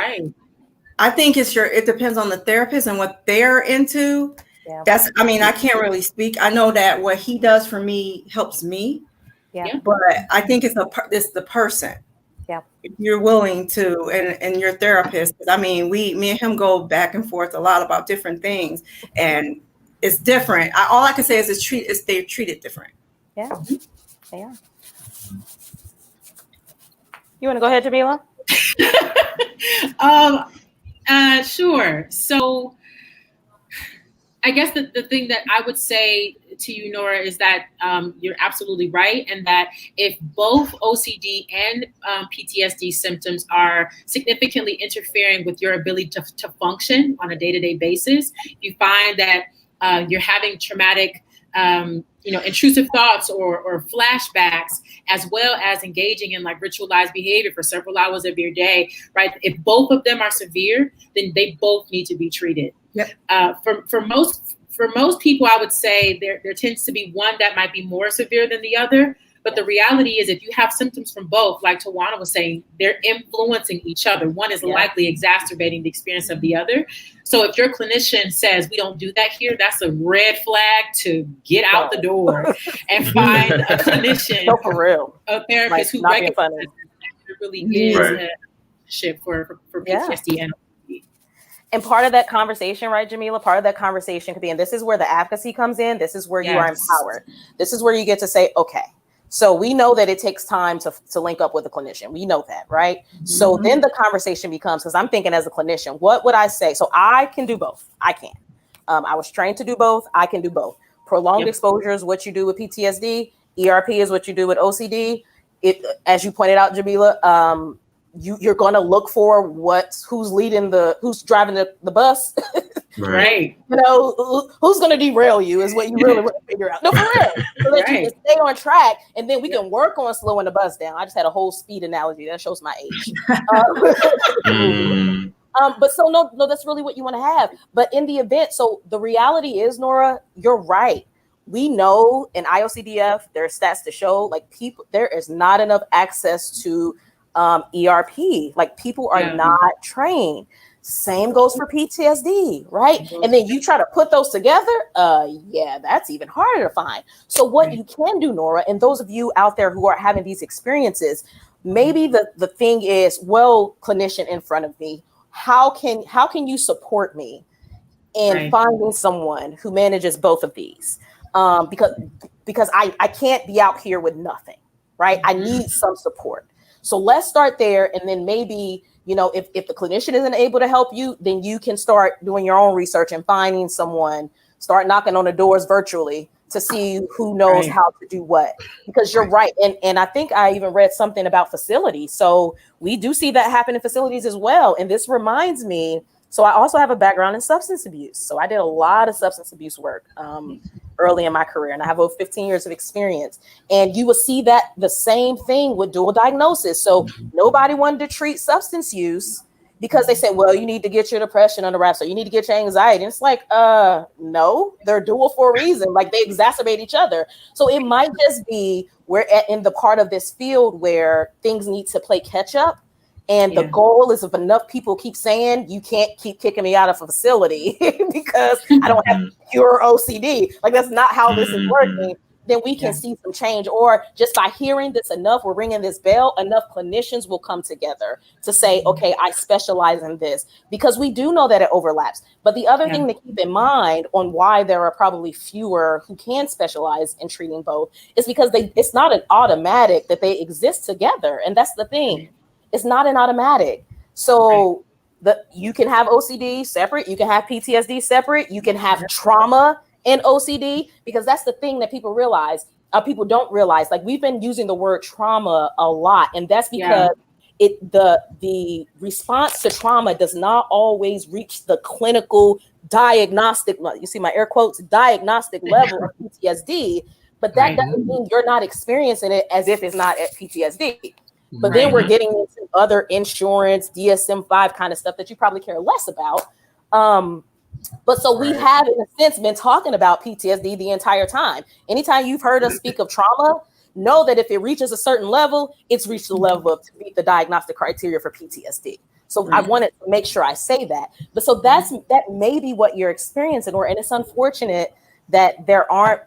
I think it depends on the therapist and what they're into. I can't really speak. I know that what he does for me helps me. But I think it's the person. If you're willing to, and your therapist, I mean, me and him go back and forth a lot about different things, and it's different. All I can say is they're treated different. Yeah, they are. You want to go ahead, Jamilah? Sure. So I guess the thing that I would say to you, Nora, is that you're absolutely right. And that if both OCD and PTSD symptoms are significantly interfering with your ability to function on a day-to-day basis, you find that you're having traumatic intrusive thoughts or flashbacks, as well as engaging in like ritualized behavior for several hours of your day, right? If both of them are severe, then they both need to be treated. Yep. For most people, I would say there tends to be one that might be more severe than the other. But the reality is, if you have symptoms from both, like Tawana was saying, they're influencing each other. One is likely exacerbating the experience of the other. So if your clinician says, we don't do that here, that's a red flag to get out the door and find a clinician, no, for real, a therapist who recognizes that really is a ship for PTSD and OCD. And part of that conversation, right, Jamilah, part of that conversation could be, and this is where the advocacy comes in, this is where you are empowered. This is where you get to say, okay, so we know that it takes time to link up with a clinician. We know that, right? Mm-hmm. So then the conversation becomes, because I'm thinking as a clinician, what would I say? So I can do both. I can. I was trained to do both. I can do both. Prolonged exposure is what you do with PTSD. ERP is what you do with OCD. It, as you pointed out, Jamilah, you're going to look for who's driving the bus. Right. Who's going to derail you is what you really want to figure out. No, for real. So that you can stay on track, and then we can work on slowing the bus down. I just had a whole speed analogy that shows my age. But so no, that's really what you want to have. But in the event, so the reality is, Nora, you're right. We know in IOCDF, there are stats to show like there is not enough access to ERP. Like people are not trained. Same goes for PTSD, right? Mm-hmm. And then you try to put those together. That's even harder to find. So what you can do, Nora, and those of you out there who are having these experiences, maybe the thing is, well, clinician in front of me, how can you support me in finding someone who manages both of these? Because I can't be out here with nothing, right? I need some support. So let's start there, and then maybe, if the clinician isn't able to help you, then you can start doing your own research and finding someone, start knocking on the doors virtually to see who knows how to do what. Because you're right. And I think I even read something about facilities. So we do see that happen in facilities as well. And this reminds me, so I also have a background in substance abuse. So I did a lot of substance abuse work early in my career, and I have over 15 years of experience. And you will see that the same thing with dual diagnosis. So nobody wanted to treat substance use because they said, well, you need to get your depression under wraps, or you need to get your anxiety. And it's like, no, they're dual for a reason. Like they exacerbate each other. So it might just be in the part of this field where things need to play catch up. And the goal is, if enough people keep saying, you can't keep kicking me out of a facility because I don't have pure OCD. Like that's not how this is working. Then we can see some change. Or just by hearing this enough, we're ringing this bell, enough clinicians will come together to say, okay, I specialize in this, because we do know that it overlaps. But the other thing to keep in mind on why there are probably fewer who can specialize in treating both is because it's not an automatic that they exist together. And that's the thing. It's not an automatic. So you can have OCD separate. You can have PTSD separate. You can have trauma and OCD, because that's the thing that people don't realize. Like we've been using the word trauma a lot, and that's because the response to trauma does not always reach the clinical diagnostic. You see my air quotes, diagnostic level of PTSD, but that doesn't mean you're not experiencing it as if it's not at PTSD. But then we're getting into other insurance, DSM-5 kind of stuff that you probably care less about. But so we have, in a sense, been talking about PTSD the entire time. Anytime you've heard us speak of trauma, know that if it reaches a certain level, it's reached the level to meet the diagnostic criteria for PTSD. So I wanted to make sure I say that. But so that may be what you're experiencing, and it's unfortunate that there aren't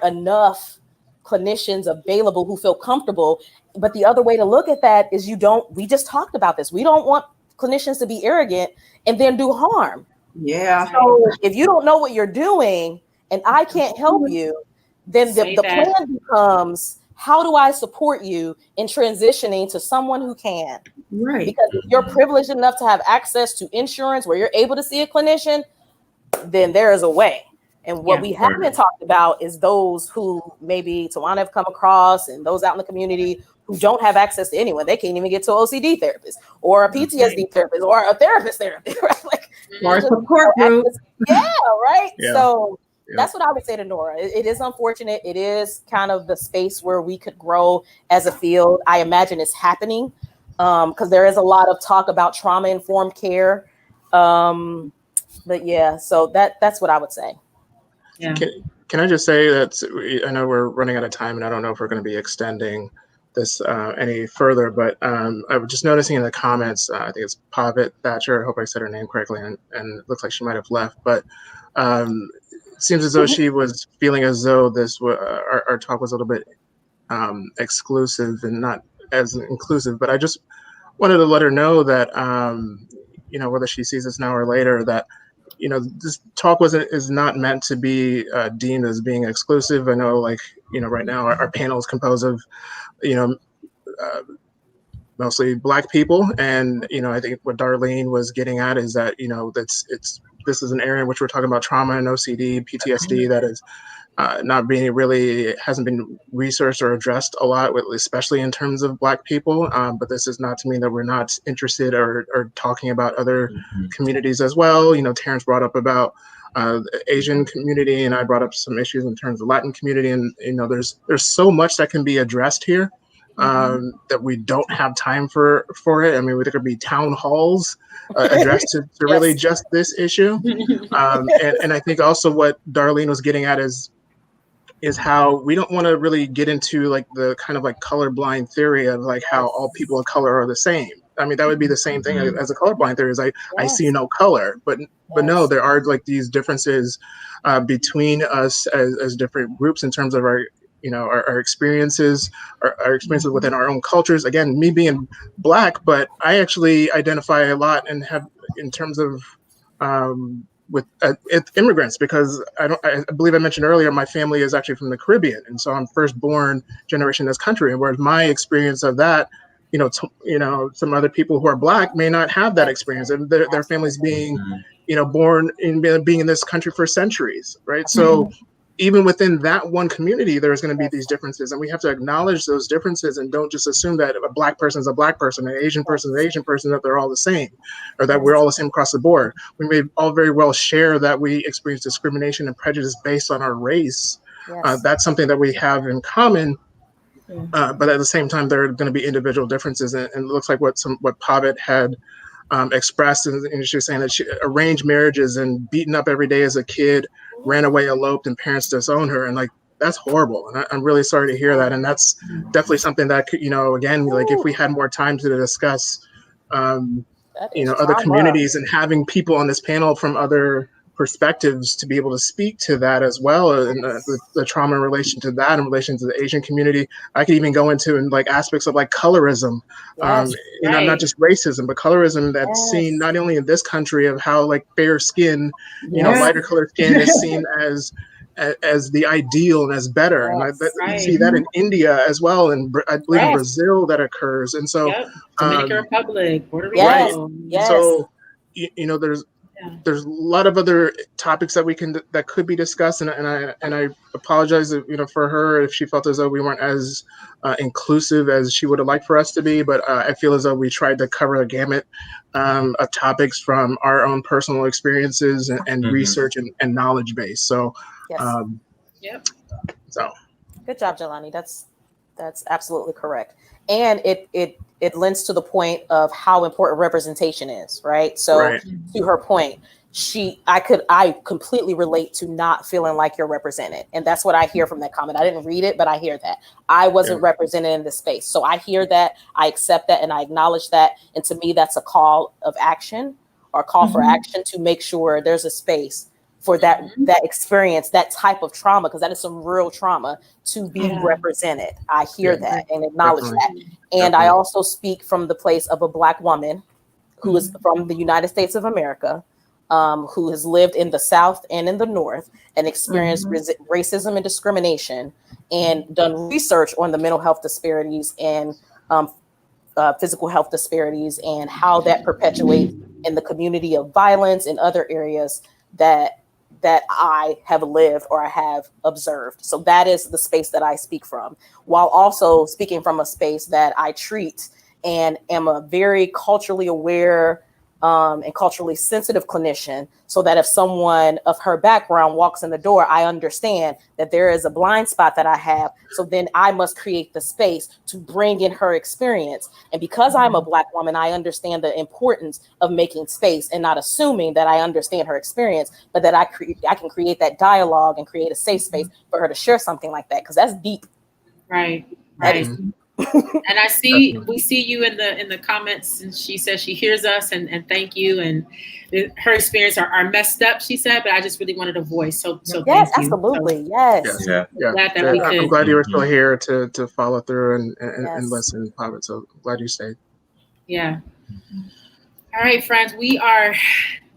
enough clinicians available who feel comfortable. But the other way to look at that is we just talked about this. We don't want clinicians to be arrogant and then do harm. Yeah. So if you don't know what you're doing and I can't help you, then the plan becomes, how do I support you in transitioning to someone who can? Right. Because if you're privileged enough to have access to insurance where you're able to see a clinician, then there is a way. And what we haven't talked about is those who maybe Tawana have come across, and those out in the community who don't have access to anyone. They can't even get to an OCD therapist or a PTSD therapist or a therapist, right? Like, or a support group. Yeah, right. Yeah. So that's what I would say to Nora. It is unfortunate. It is kind of the space where we could grow as a field. I imagine it's happening because there is a lot of talk about trauma-informed care. But yeah, so that's what I would say. Yeah. Can I just say that I know we're running out of time, and I don't know if we're going to be extending this any further, but I was just noticing in the comments, I think it's Pavitt Thatcher, I hope I said her name correctly, and it looks like she might have left, but it seems as though she was feeling as though our talk was a little bit exclusive and not as inclusive, but I just wanted to let her know that, whether she sees this now or later, that this talk is not meant to be deemed as being exclusive. I know, right now our panel is composed of, mostly Black people, and I think what Darlene was getting at is that this is an area in which we're talking about trauma and OCD, PTSD that is hasn't been researched or addressed a lot, especially in terms of Black people. But this is not to mean that we're not interested or talking about other communities as well. Terrence brought up about the Asian community, and I brought up some issues in terms of Latin community, and there's so much that can be addressed here that we don't have time for it. I mean, there could be town halls addressed to really just this issue. And I think also what Darlene was getting at is how we don't want to really get into the kind of colorblind theory of how all people of color are the same. I mean, that would be the same thing as a colorblind theory, is I see no color, but no, there are these differences between us as different groups in terms of our experiences, our experiences within our own cultures. Again, me being Black, but I actually identify a lot and have in terms of with immigrants, because I believe I mentioned earlier, my family is actually from the Caribbean, and so I'm firstborn generation in this country. And whereas my experience of that, some other people who are Black may not have that experience, and their families being, born in being in this country for centuries, right? So even within that one community, there's going to be these differences, and we have to acknowledge those differences and don't just assume that a Black person is a Black person, an Asian person is an Asian person, that they're all the same, or that we're all the same across the board. We may all very well share that we experience discrimination and prejudice based on our race. That's something that we have in common. But at the same time, there are going to be individual differences, and it looks like what Pavitt had expressed, and she was saying that she arranged marriages and beaten up every day as a kid, ran away, eloped, and parents disowned her, and that's horrible. And I'm really sorry to hear that. And that's definitely something that could, again, if we had more time to discuss, other communities and having people on this panel from other perspectives to be able to speak to that as well, and the trauma in relation to that, in relation to the Asian community. I could even go into aspects of colorism, not just racism, but colorism that's seen not only in this country, of how fair skin, lighter colored skin is seen as the ideal and as better, and you see that in India as well, and I believe in Brazil that occurs, and so Dominican Republic, Puerto Rico. So there's a lot of other topics that could be discussed, and I apologize for her if she felt as though we weren't as inclusive as she would have liked for us to be, but I feel as though we tried to cover a gamut of topics from our own personal experiences and research and knowledge base. So so good job, Jelani. That's absolutely correct, and it lends to the point of how important representation is, right? So to her point, I completely relate to not feeling like you're represented. And that's what I hear from that comment. I didn't read it, but I hear that. I wasn't represented in this space. So I hear that, I accept that, and I acknowledge that. And to me, that's a call of action, or call for action to make sure there's a space for that experience, that type of trauma, because that is some real trauma, to be represented. I hear that and acknowledge that. And I also speak from the place of a Black woman who is from the United States of America, who has lived in the South and in the North and experienced racism and discrimination, and done research on the mental health disparities and physical health disparities, and how that perpetuates in the community of violence and other areas that I have lived or I have observed. So that is the space that I speak from, while also speaking from a space that I treat and am a very culturally aware and culturally sensitive clinician, so that if someone of her background walks in the door, I understand that there is a blind spot that I have. So then I must create the space to bring in her experience. And because I'm a Black woman, I understand the importance of making space and not assuming that I understand her experience, but that I can create that dialogue and create a safe space for her to share something like that, because that's deep. Right. That is And we see you in the comments, and she says she hears us and thank you, and her experience are messed up, she said, but I just really wanted a voice. So yes, thank you. absolutely. So, yes. Yeah. Glad that we could. I'm glad you were still here to follow through and Yes. listen, Pavit. So glad you stayed. Yeah. All right, friends, we are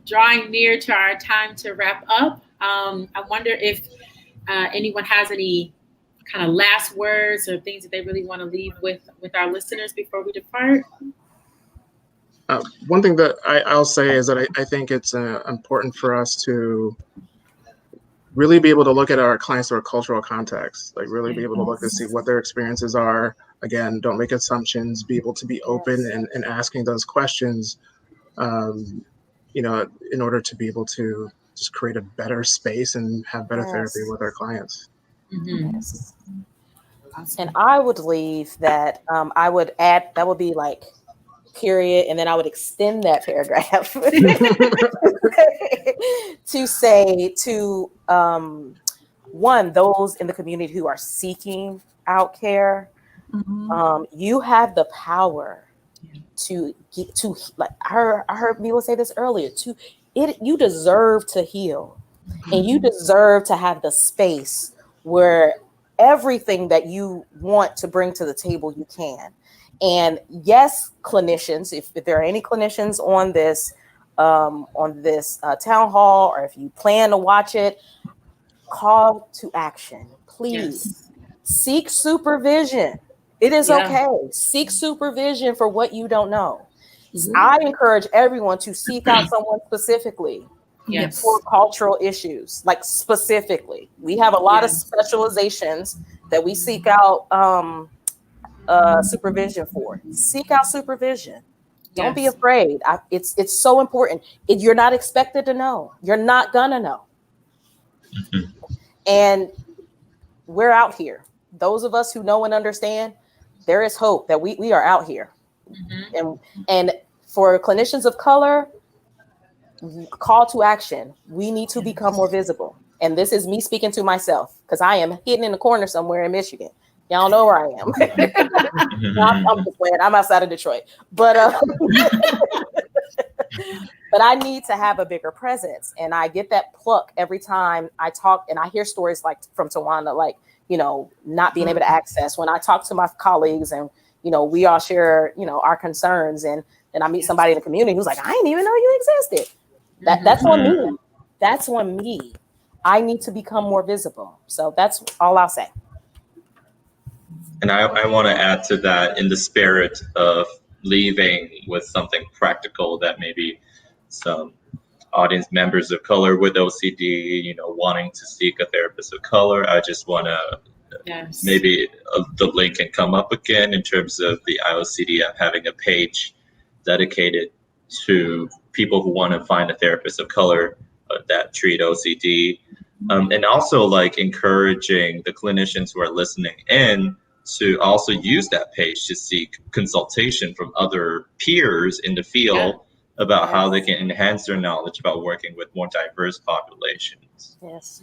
drawing near to our time to wrap up. I wonder if anyone has any kind of last words or things that they really want to leave with our listeners before we depart. One thing that I'll say is that I think it's important for us to really be able to look at our clients through a cultural context, like really be able to look to see what their experiences are. Again, don't make assumptions, be able to be open and asking those questions, in order to be able to just create a better space and have better therapy with our clients. Yes. And I would leave that, I would add, that would be like period, and then I would extend that paragraph to say to one, those in the community who are seeking out care, you have the power to get to, like I heard Mila say this earlier, you deserve to heal, and you deserve to have the space where everything that you want to bring to the table, you can. And yes, clinicians, if there are any clinicians on this town hall, or if you plan to watch it, call to action, please. Seek supervision. It is okay. Seek supervision for what you don't know. I encourage everyone to seek out someone specifically for cultural issues, like specifically. We have a lot of specializations that we seek out supervision for. Seek out supervision. Don't be afraid. It's so important. You're not expected to know. You're not gonna know. And we're out here. Those of us who know and understand, there is hope that we are out here. And for clinicians of color, call to action. We need to become more visible. And this is me speaking to myself, because I am hidden in the corner somewhere in Michigan. Y'all know where I am. I'm just playing. I'm outside of Detroit. But but I need to have a bigger presence. And I get that pluck every time I talk, and I hear stories like from Tawana, like, not being able to access. When I talk to my colleagues and, we all share, our concerns, and then I meet somebody in the community who's like, I didn't even know you existed. That's on me. That's on me. I need to become more visible. So that's all I'll say. And I want to add to that, in the spirit of leaving with something practical that maybe some audience members of color with OCD, wanting to seek a therapist of color. I just want to maybe the link can come up again in terms of the IOCDF having a page dedicated to people who want to find a therapist of color that treat OCD. And also like encouraging the clinicians who are listening in to also use that page to seek consultation from other peers in the field about how they can enhance their knowledge about working with more diverse populations. Yes.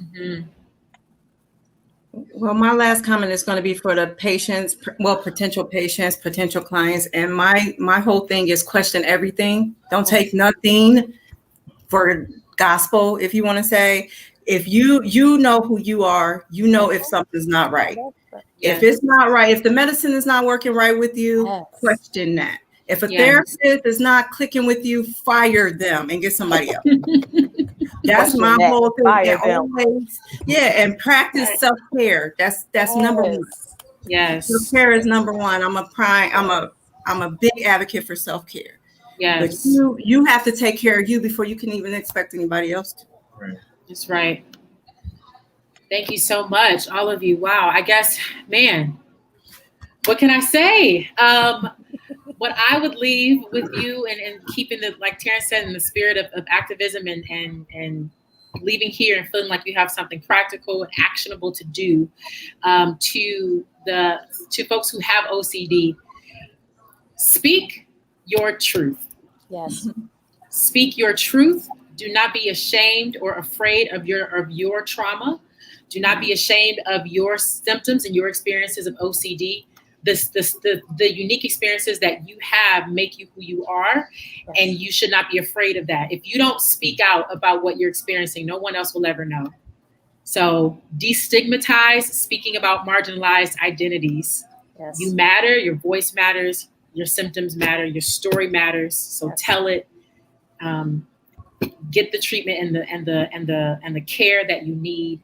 Well, my last comment is going to be for the patients, potential patients, potential clients. And my whole thing is question everything. Don't take nothing for gospel, if you want to say. If you know who you are, if something's not right. If it's not right, if the medicine is not working right with you, question that. If a therapist is not clicking with you, fire them and get somebody else. That's my whole thing. And practice self-care. That's number one. Yes. Self-care is number one. I'm a big advocate for self-care. Yes. But you have to take care of you before you can even expect anybody else to. Right. That's right. Thank you so much, all of you. Wow. I guess, man, what can I say? what I would leave with you, and keeping the, like Terrence said, in the spirit of activism and leaving here and feeling like you have something practical and actionable to do, to folks who have OCD, speak your truth. Yes. Speak your truth. Do not be ashamed or afraid of your trauma. Do not be ashamed of your symptoms and your experiences of OCD. The unique experiences that you have make you who you are, yes. And you should not be afraid of that. If you don't speak out about what you're experiencing, no one else will ever know. So destigmatize speaking about marginalized identities. Yes. You matter, your voice matters, your symptoms matter, your story matters. So yes. Tell it, get the treatment and the care that you need.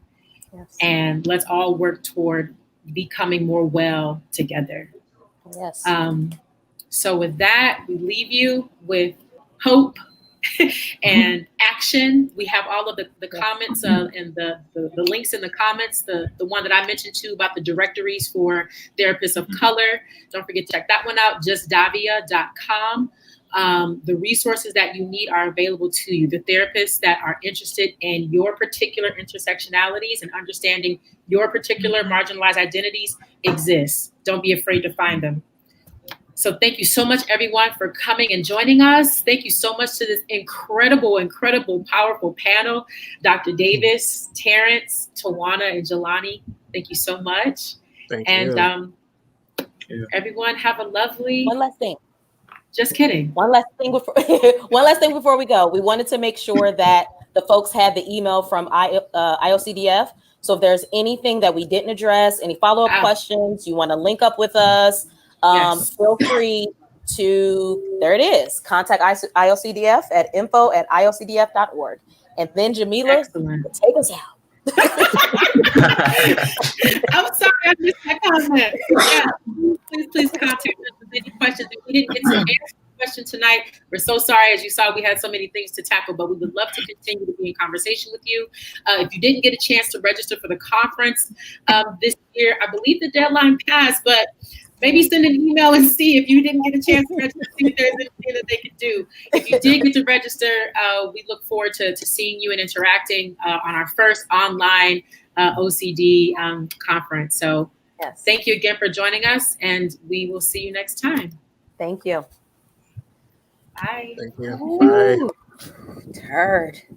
Yes. And let's all work toward becoming more well together. Yes. So with that, we leave you with hope and action. We have all of the comments and the links in the comments. The one that I mentioned too about the directories for therapists of color. Don't forget to check that one out, justdavia.com. The resources that you need are available to you. The therapists that are interested in your particular intersectionalities and understanding your particular marginalized identities exist. Don't be afraid to find them. So thank you so much, everyone, for coming and joining us. Thank you so much to this incredible, powerful panel. Dr. Davis, Terrence, Tawana, and Jelani, thank you so much. Thank you. Everyone have a lovely... One last thing. Just kidding. One last thing before we go. We wanted to make sure that the folks had the email from IOCDF. So if there's anything that we didn't address, any follow-up questions, you want to link up with us, yes. Feel free to, there it is, contact IOCDF at info@iocdf.org. And then Jamilah, take us out. I'm sorry, I missed that comment. Yeah, please contact us with any questions. If we didn't get to answer the question tonight, we're so sorry. As you saw, we had so many things to tackle, but we would love to continue to be in conversation with you. If you didn't get a chance to register for the conference this year, I believe the deadline passed, but maybe send an email and see if you didn't get a chance to register, see if there's anything that they could do. If you did get to register, we look forward to seeing you and interacting on our first online OCD conference. So yes. Thank you again for joining us, and we will see you next time. Thank you. Bye. Thank you. Bye. Turd.